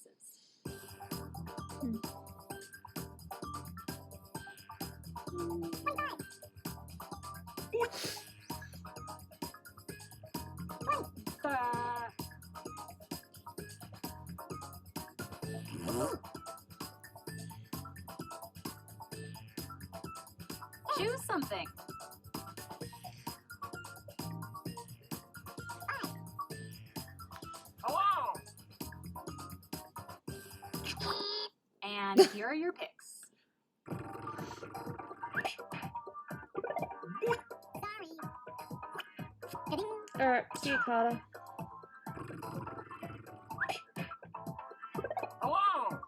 S2: Choose something.
S3: Hello.
S2: And here are your picks.
S1: Alright, see you, Carter.
S3: Hello.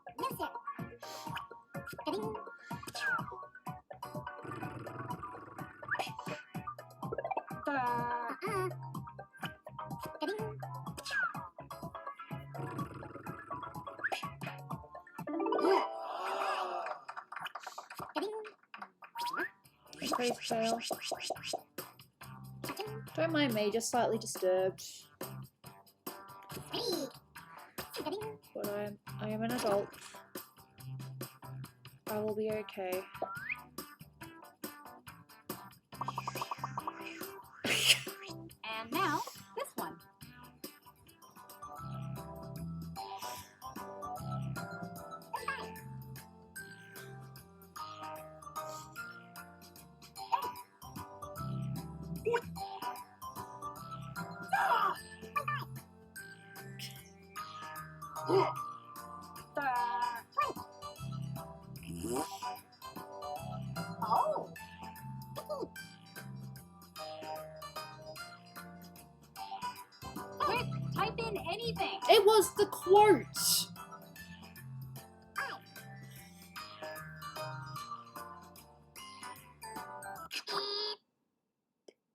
S1: Please fail. Don't mind me, just slightly disturbed. But I am an adult. I will be okay.
S2: And now, this one.
S3: Oh.
S2: Quick, type in anything.
S1: It was the quote!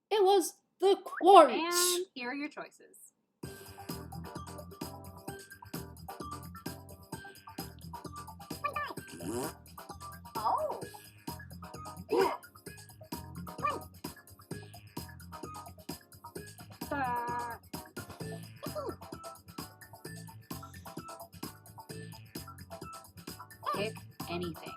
S1: It was the quote!
S2: And here are your choices.
S3: Oh.
S2: Pick anything.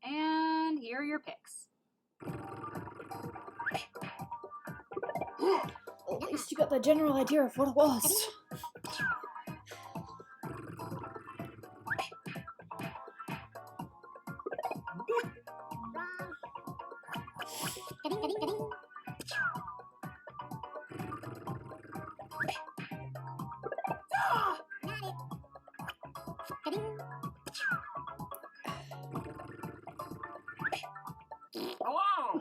S2: And here are your picks.
S1: At least you got the general idea of what it was.
S3: Hello.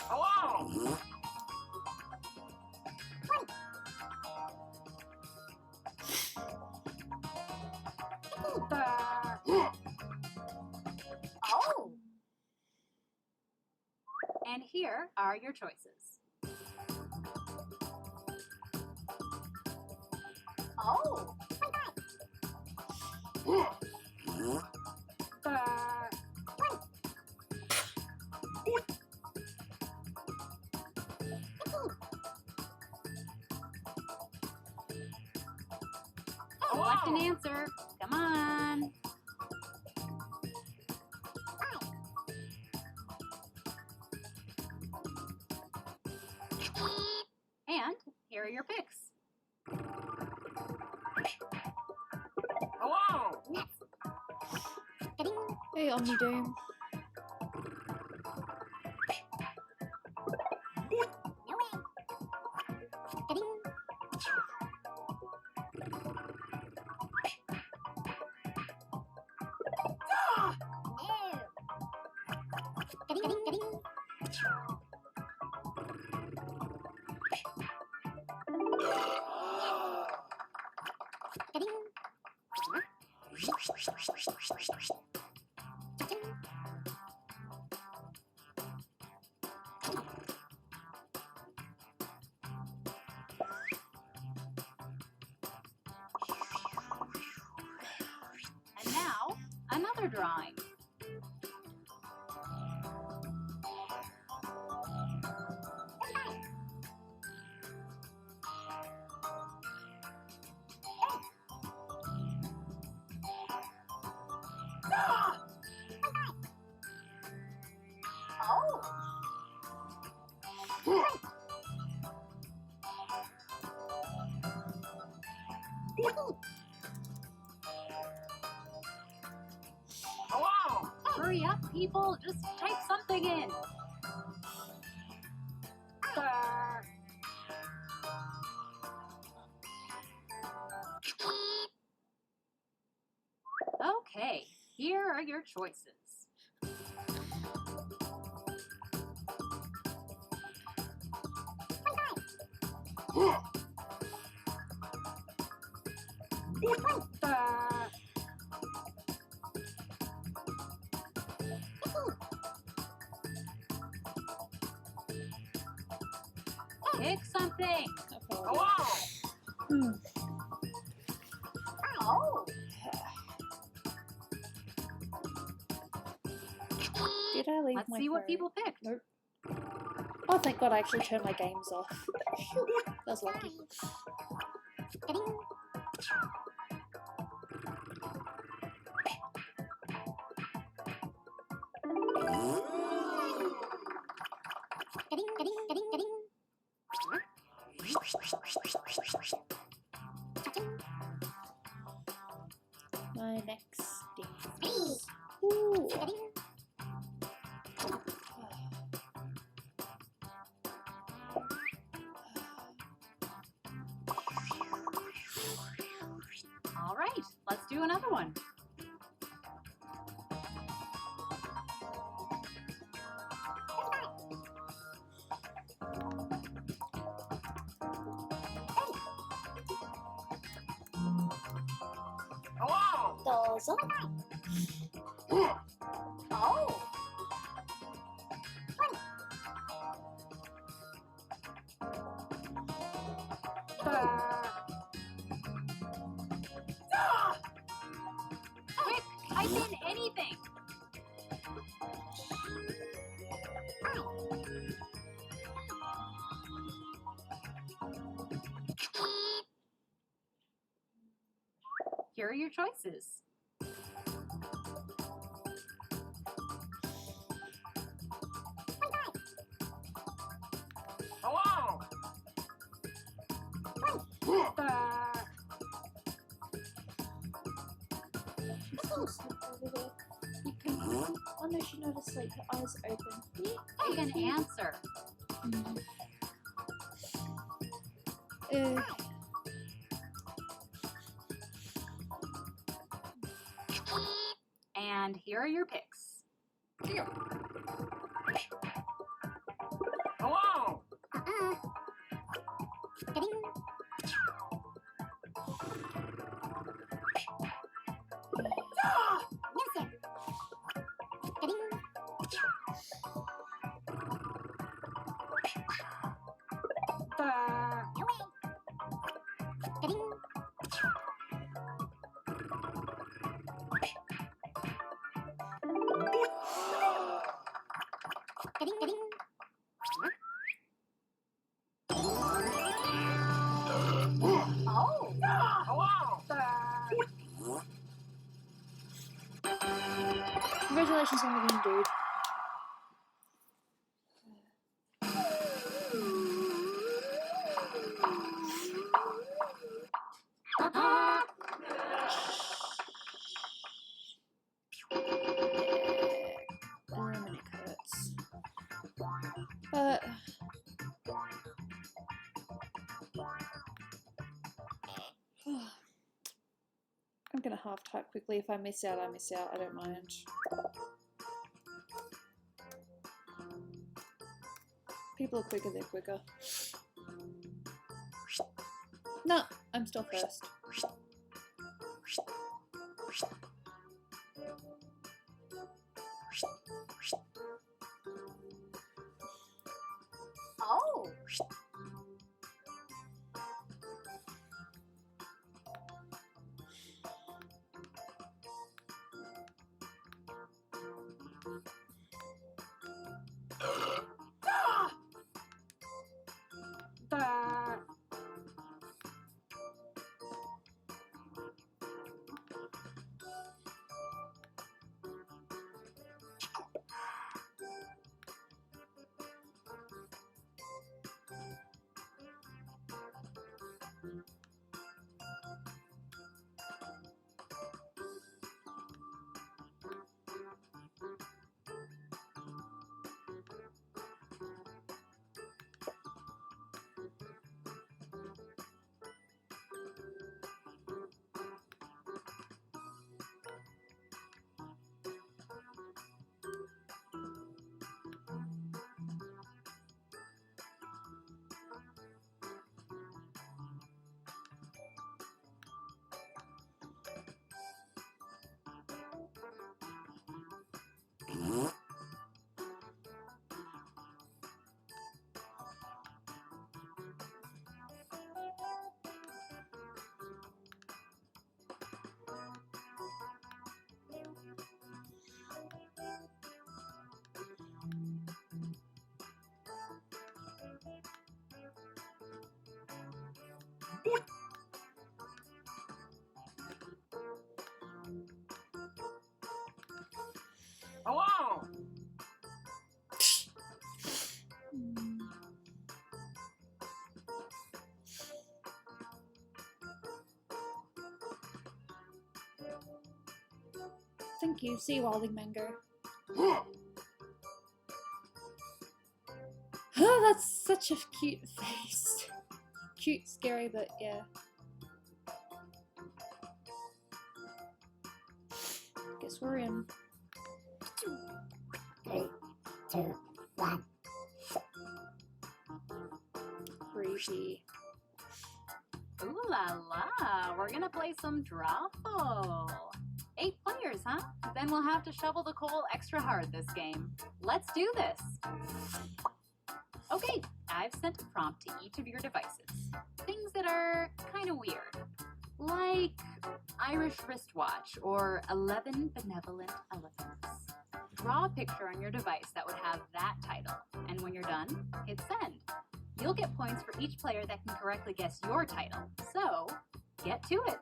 S3: Hello.
S2: Oh. And here are your choices.
S3: Oh.
S2: Select an answer. Come on. And here are your picks.
S3: Hello.
S1: Hey, Omnidoom.
S2: And now, another drawing.
S3: Hello.
S2: Hurry up, people. Just type something in. Okay, here are your choices. Pick something.
S3: Hello.
S2: Oh,
S1: Did I leave
S2: let's
S1: my
S2: see what
S1: phone?
S2: people picked.
S1: Nope. Oh, thank God I actually turned my games off. That was lucky. My next dance. Ooh.
S2: All right, let's do another one.
S3: Hello.
S1: Dozo.
S3: Oh.
S2: Quick, type in anything. Here are your choices.
S3: Hello.
S1: She's still asleep over there. You can... Oh no, she's not asleep. Her eyes are open.
S2: Pick an answer. And And here are your picks.
S3: Hello.
S2: Oh!
S3: Hello.
S1: Congratulations on the win, dude. And it hurts. But I'm gonna half type quickly. If I miss out, I miss out. I don't mind. People are quicker, they're quicker. No, I'm still first.
S2: Oh!
S3: Hello.
S1: Thank you. See you, Wilding Mango. Oh, that's such a cute face. Cute, scary, but yeah. Guess we're in.
S4: 3, 2, 1.
S1: Creepy.
S2: Ooh la la, we're gonna play some Drawful. 8 players, huh? Then we'll have to shovel the coal extra hard this game. Let's do this. Okay, I've sent a prompt to each of your devices. Things that are kind of weird. Like Irish wristwatch or 11 benevolent elephants. Draw a picture on your device that would have that title, and when you're done, hit send. You'll get points for each player that can correctly guess your title. So, get to it.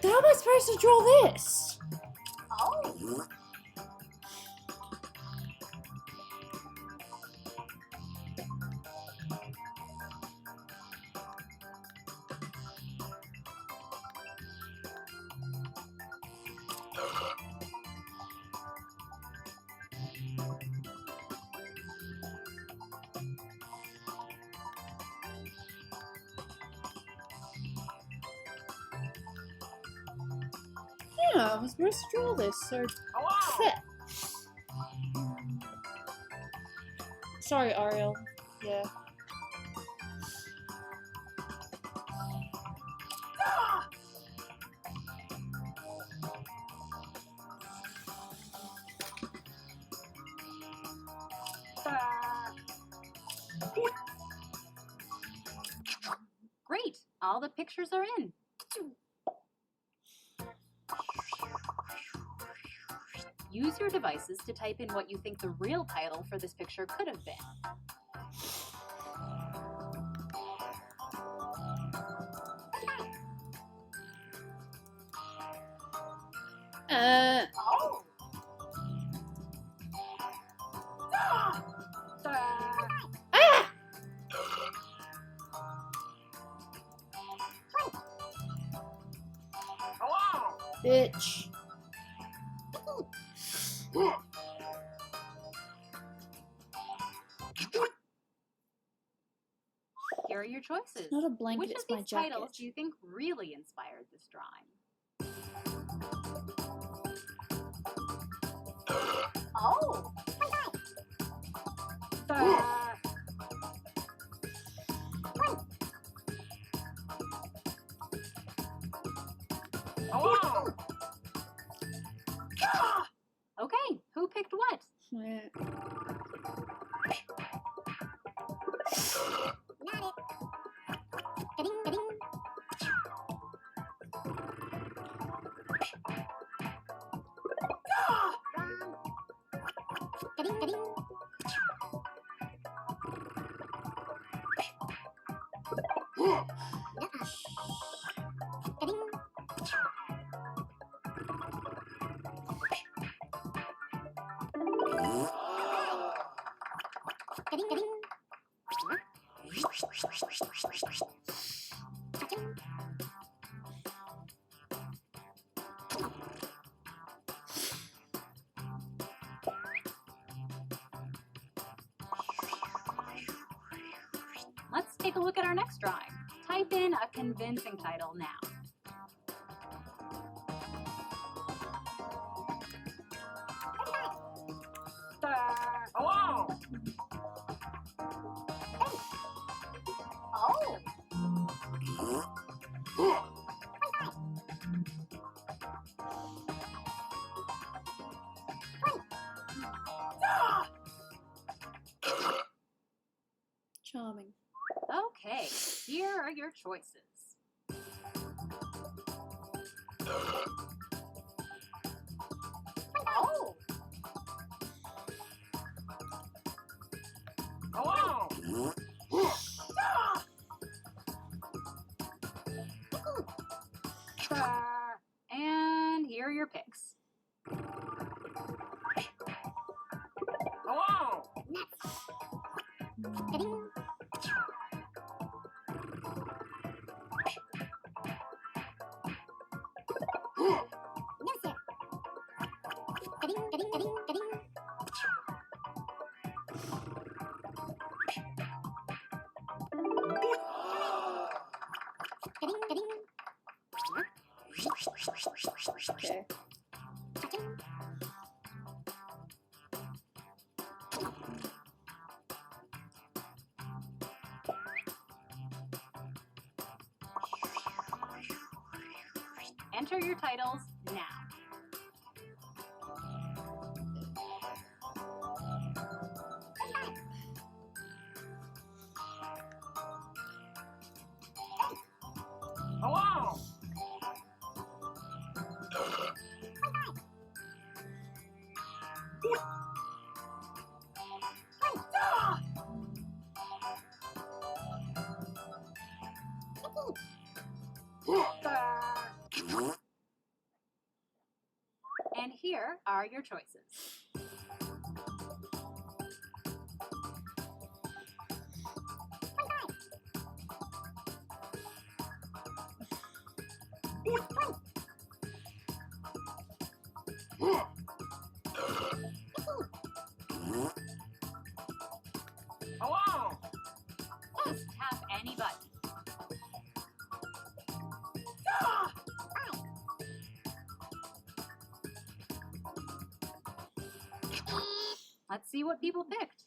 S1: How am I supposed to draw this?
S2: Oh!
S1: I was supposed to draw this, so
S3: Hello.
S1: set. Sorry, Ariel. Yeah.
S2: Great, all the pictures are in. Use your devices to type in what you think the real title for this picture could have been.
S3: Oh. Hello.
S1: Bitch.
S2: Here are your choices.
S1: Not a blanket,
S2: Which
S1: it's
S2: of
S1: my
S2: these
S1: jacket.
S2: titles do you think really inspired this drawing?
S3: Oh. Hello.
S2: Okay, who picked what?
S1: Yeah.
S2: Let's take a look at our next drawing. Type in a convincing title now.
S3: Hello.
S2: Oh!
S1: Charming.
S2: Okay, here are your choices.
S3: Oh. Hello.
S2: And here are your picks.
S3: Hello.
S1: Okay.
S2: Enter your titles now.
S3: Hello.
S2: And here are your choices.
S3: Hello.
S2: Just tap any button. Let's see what people picked.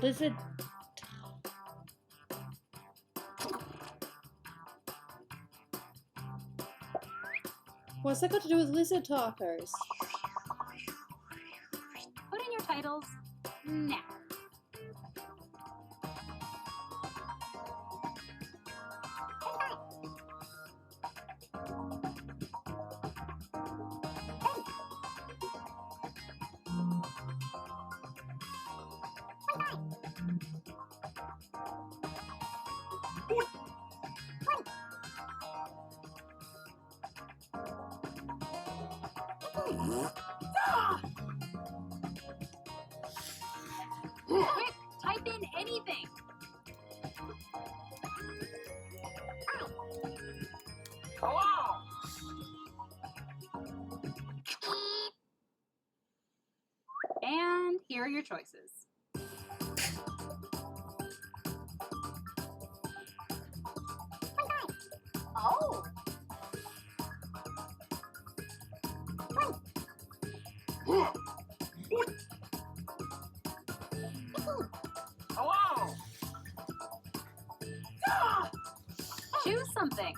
S1: Lizard. What's that got to do with lizard tacos?
S2: Put in your titles now. Quick, type in anything.
S3: Hello.
S2: And here are your choices. Oh.
S3: Hello.
S2: Choose something.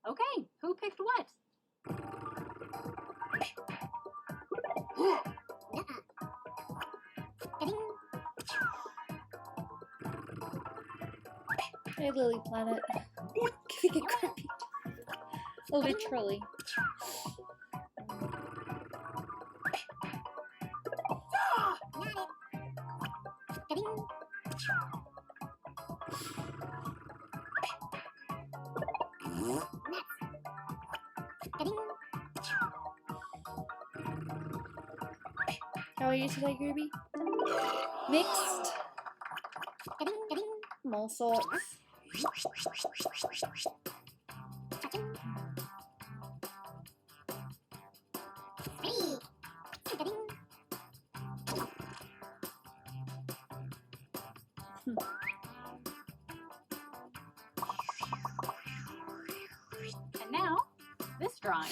S2: Okay, who picked what?
S1: Hey, Lily Planet. Giving a crappy. Literally. How are you today, Gooby? Mixed. From all sorts.
S2: And now, this drawing.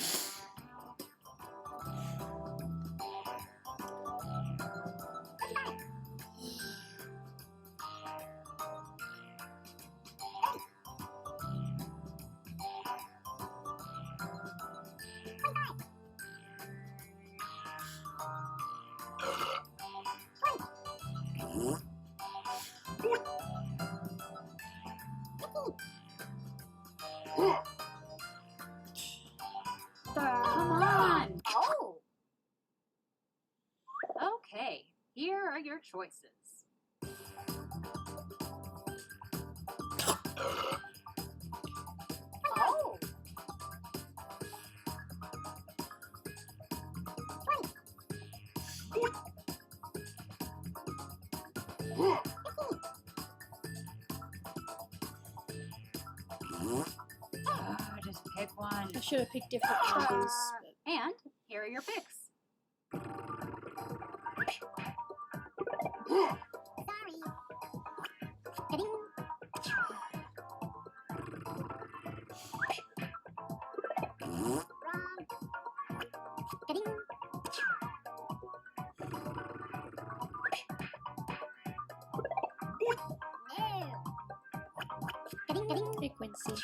S2: Come on! Oh! Okay, here are your choices. Oh! Just pick one.
S1: I should have picked different angles. But...
S2: And here are your picks.
S1: Hey, Quincy.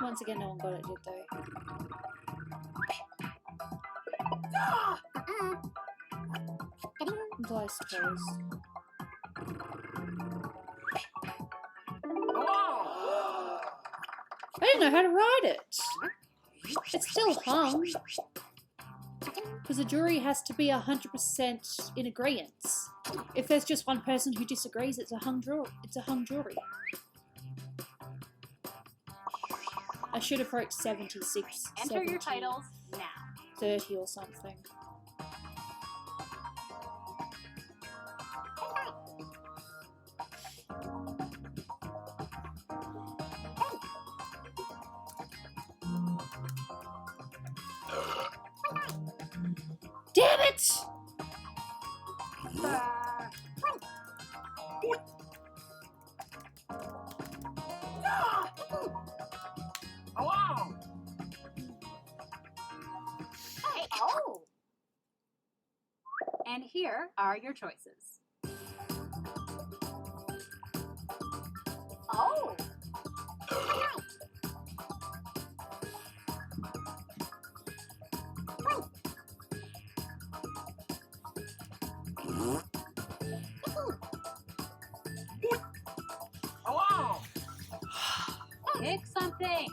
S1: Once again, no one got it, did they? I'm Well, I suppose.
S3: Hello!
S1: I didn't know how to write it. It's still hung. Because the jury has to be 100% in agreement. If there's just one person who disagrees, it's a hung jury. It's a hung jury. I should have wrote 76.
S2: Enter
S1: 70,
S2: your titles now.
S1: 30 or something. Damn it!
S3: Hello!
S2: Hey, oh! And here are your choices. Oh!
S3: Hello!
S2: Pick something.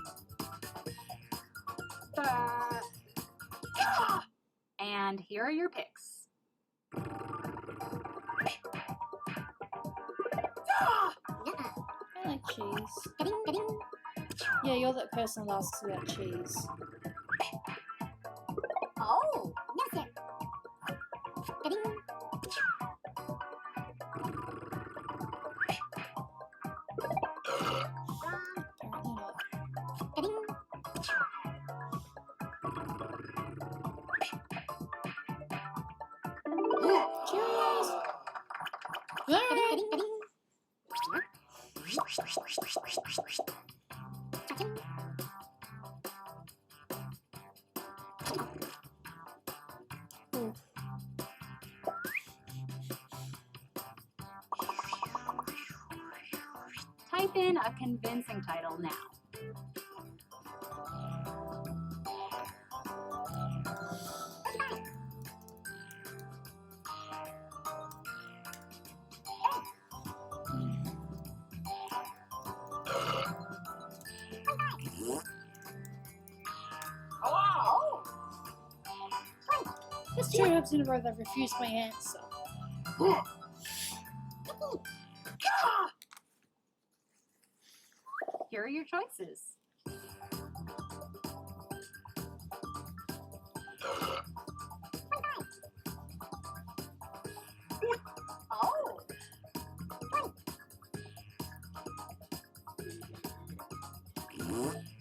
S2: And here are your picks.
S1: I like cheese. Yeah, you're that person who asks about cheese.
S2: Oh!
S1: Apparently not. Cheers! Oof.
S2: Type in a convincing title now.
S3: Hello!
S1: There's 2 times in a row they've refused my answer.
S2: Here are your choices. Oh!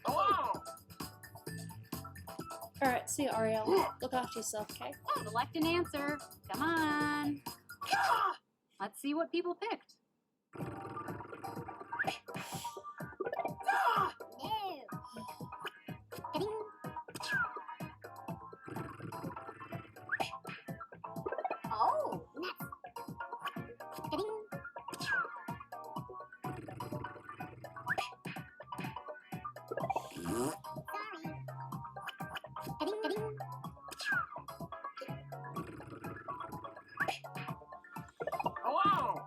S3: Hello!
S1: Alright, see you, Ariel. Look after yourself, okay?
S2: Select an answer. Come on. Let's see what people picked. Oh!
S3: Hello!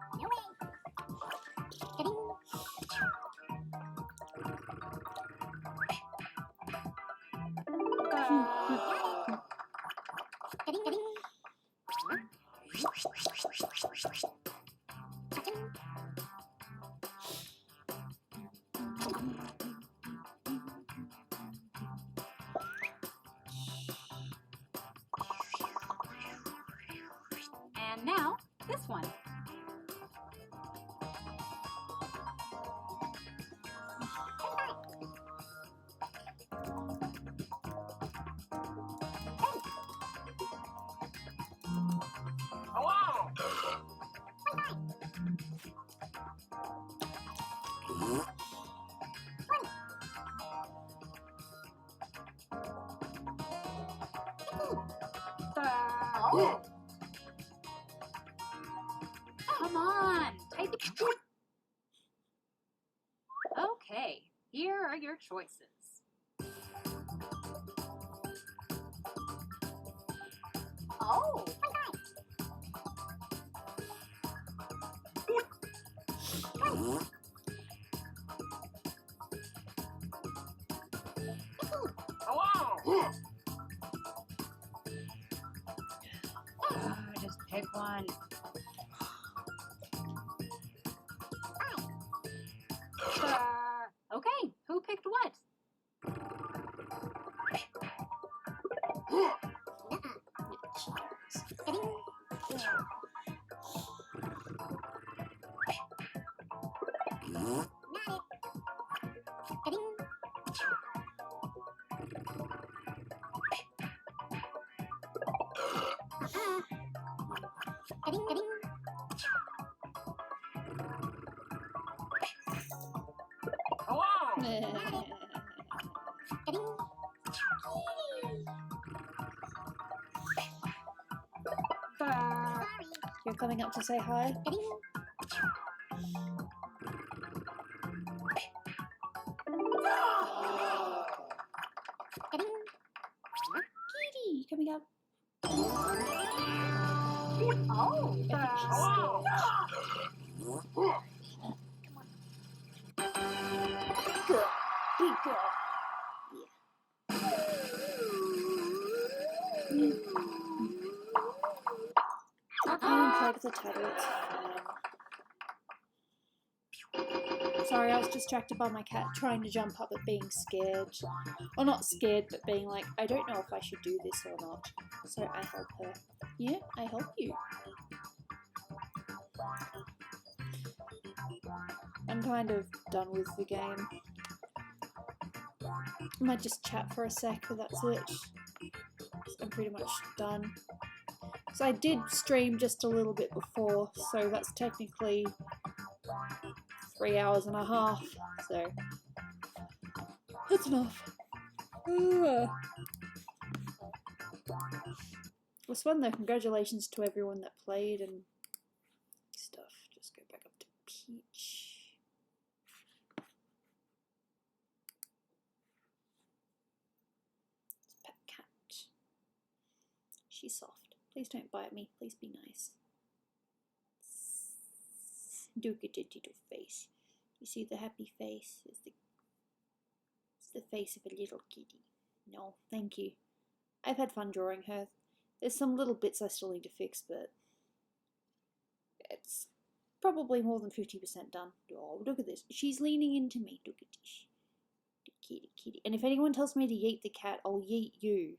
S2: And now, this one.
S3: Hello!
S2: Oh! Come on, type it. Okay, here are your choices. Oh! Just pick one. Okay, who picked what?
S3: Hello.
S1: You're coming up to say hi? Kitty, you coming up?
S2: Oh,
S1: I think she's
S3: Hello.
S1: scared. Girl. Big girl. Unplug the tablet. Sorry, I was distracted by my cat trying to jump up but being scared. Or not scared, but being like, I don't know if I should do this or not. So I help her. Yeah, I help you. I'm kind of done with the game. I might just chat for a sec, but that's it. I'm pretty much done. So I did stream just a little bit before, so that's technically 3 hours and a half, so that's enough. It was fun though. Congratulations to everyone that played and stuff. Just go back up to Peach. It's a pet cat. She's soft. Please don't bite me. Please be nice. Do get it to face. You see the happy face? It's the face of a little kitty. No, thank you. I've had fun drawing her. There's some little bits I still need to fix, but it's probably more than 50% done. Oh, look at this. She's leaning into me. Look at this. The kitty, kitty. And if anyone tells me to yeet the cat, I'll yeet you.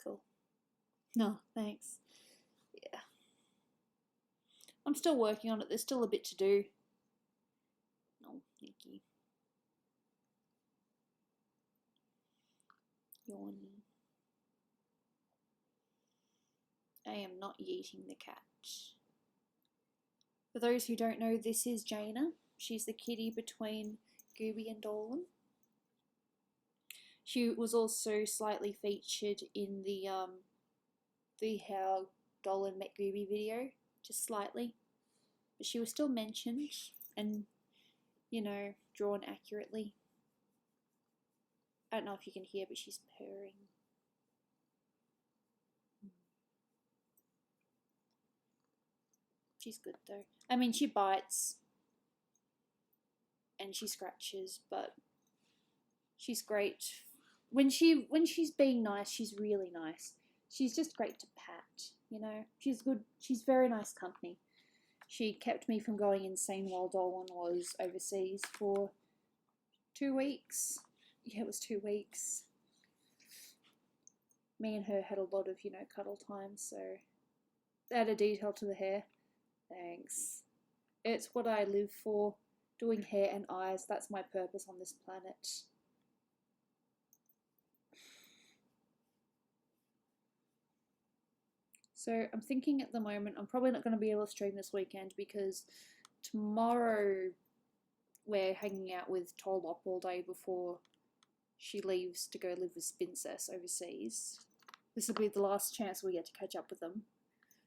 S1: Cool. No, thanks. Yeah. I'm still working on it. There's still a bit to do. No, thank you. Yawning. I am not yeeting the cat. For those who don't know, this is Jaina. She's the kitty between Gooby and Dolan. She was also slightly featured in the How Dolan Met Gooby video, just slightly. But she was still mentioned and, you know, drawn accurately. I don't know if you can hear, but she's purring. She's good though. I mean, she bites and she scratches, but she's great. When she's being nice, she's really nice. She's just great to pat, you know. She's good. She's very nice company. She kept me from going insane while Dolan was overseas for 2 weeks. Yeah, it was 2 weeks. Me and her had a lot of, you know, cuddle time, so add a detail to the hair. Thanks. It's what I live for, doing hair and eyes. That's my purpose on this planet. So I'm thinking at the moment, I'm probably not going to be able to stream this weekend because tomorrow we're hanging out with Tolop all day before she leaves to go live with Spincess overseas. This will be the last chance we get to catch up with them.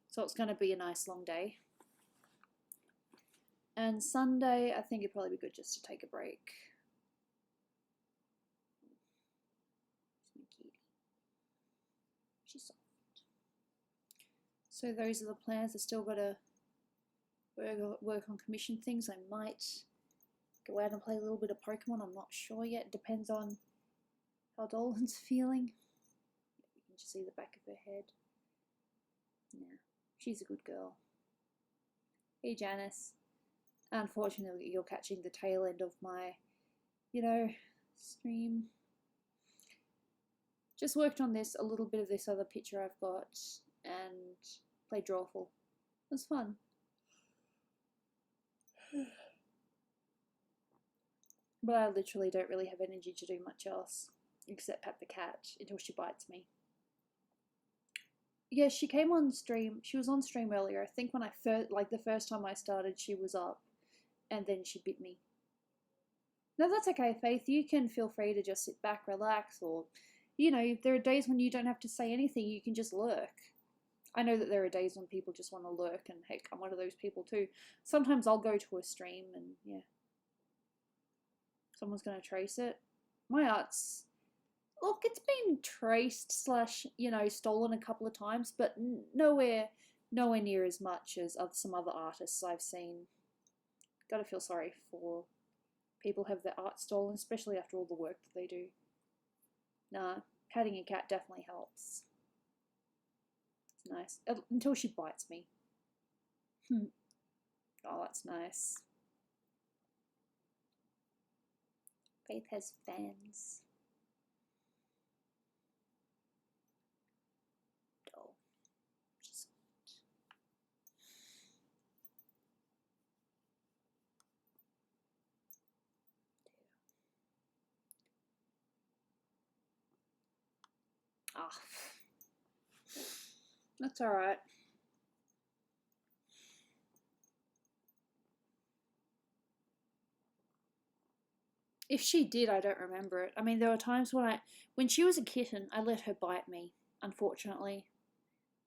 S1: So it's going to be a nice long day. And Sunday, I think it'd probably be good just to take a break. She's soft. So those are the plans. I've still got to work on commission things. I might go out and play a little bit of Pokemon. I'm not sure yet. It depends on how Dolan's feeling. to see the back of her head. Yeah, she's a good girl. Hey Janice. Unfortunately, you're catching the tail end of my, stream. Just worked on this, a little bit of this other picture I've got, and played Drawful. It was fun. But I literally don't really have energy to do much else, except pet the cat until she bites me. Yeah, she came on stream. She was on stream earlier. I think when the first time I started, she was up, and then she bit me. No, that's okay, Faith. You can feel free to just sit back, relax, or, there are days when you don't have to say anything. You can just lurk. I know that there are days when people just want to lurk, and heck, I'm one of those people too. Sometimes I'll go to a stream, and yeah. Someone's going to trace it. My art's... Look, it's been traced / stolen a couple of times, but nowhere near as much as some other artists I've seen. Gotta feel sorry for people who have their art stolen, especially after all the work that they do. Nah, patting a cat definitely helps. It's nice. Until she bites me. Oh, that's nice. Faith has fans. Oh, just... Ah, that's all right. If she did, I don't remember it. I mean, there were times when she was a kitten, I let her bite me, unfortunately.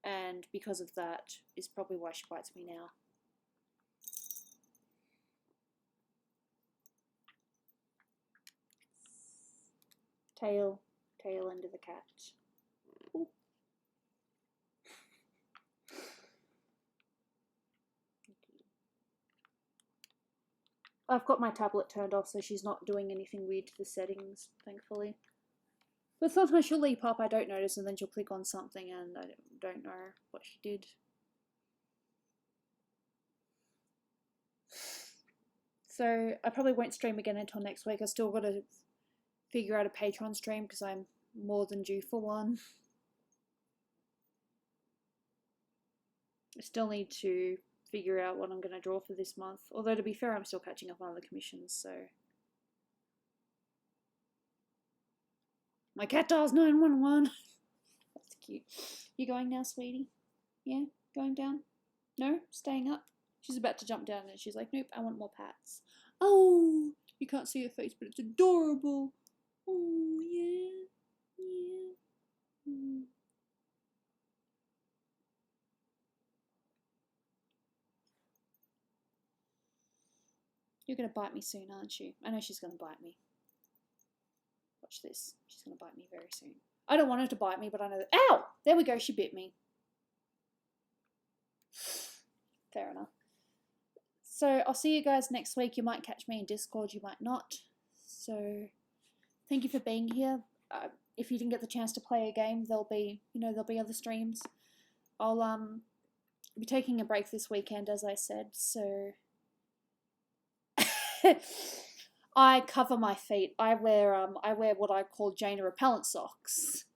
S1: And because of that is probably why she bites me now. Tail end of the cat. Ooh. I've got my tablet turned off so she's not doing anything weird to the settings, thankfully. But sometimes she'll leap up, I don't notice, and then she'll click on something and I don't know what she did. So I probably won't stream again until next week. I still got to figure out a Patreon stream because I'm more than due for one. I still need to figure out what I'm going to draw for this month. Although, to be fair, I'm still catching up on other commissions, so... My cat dials 911. That's cute. You going now, sweetie? Yeah? Going down? No? Staying up? She's about to jump down and she's like, nope, I want more pats. Oh! You can't see her face, but it's adorable. Oh, yeah. Yeah. Mm. You're going to bite me soon, aren't you? I know she's going to bite me. Watch this. She's going to bite me very soon. I don't want her to bite me, but I know that... Ow! There we go, she bit me. Fair enough. So I'll see you guys next week. You might catch me in Discord, you might not. So thank you for being here. If you didn't get the chance to play a game, there'll be other streams. I'll be taking a break this weekend, as I said, so... I cover my feet. I wear what I call Jaina repellent socks.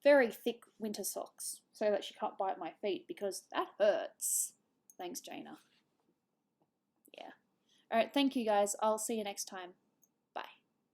S1: Very thick winter socks, so that she can't bite my feet, because that hurts. Thanks, Jaina. Yeah. Alright, thank you guys. I'll see you next time.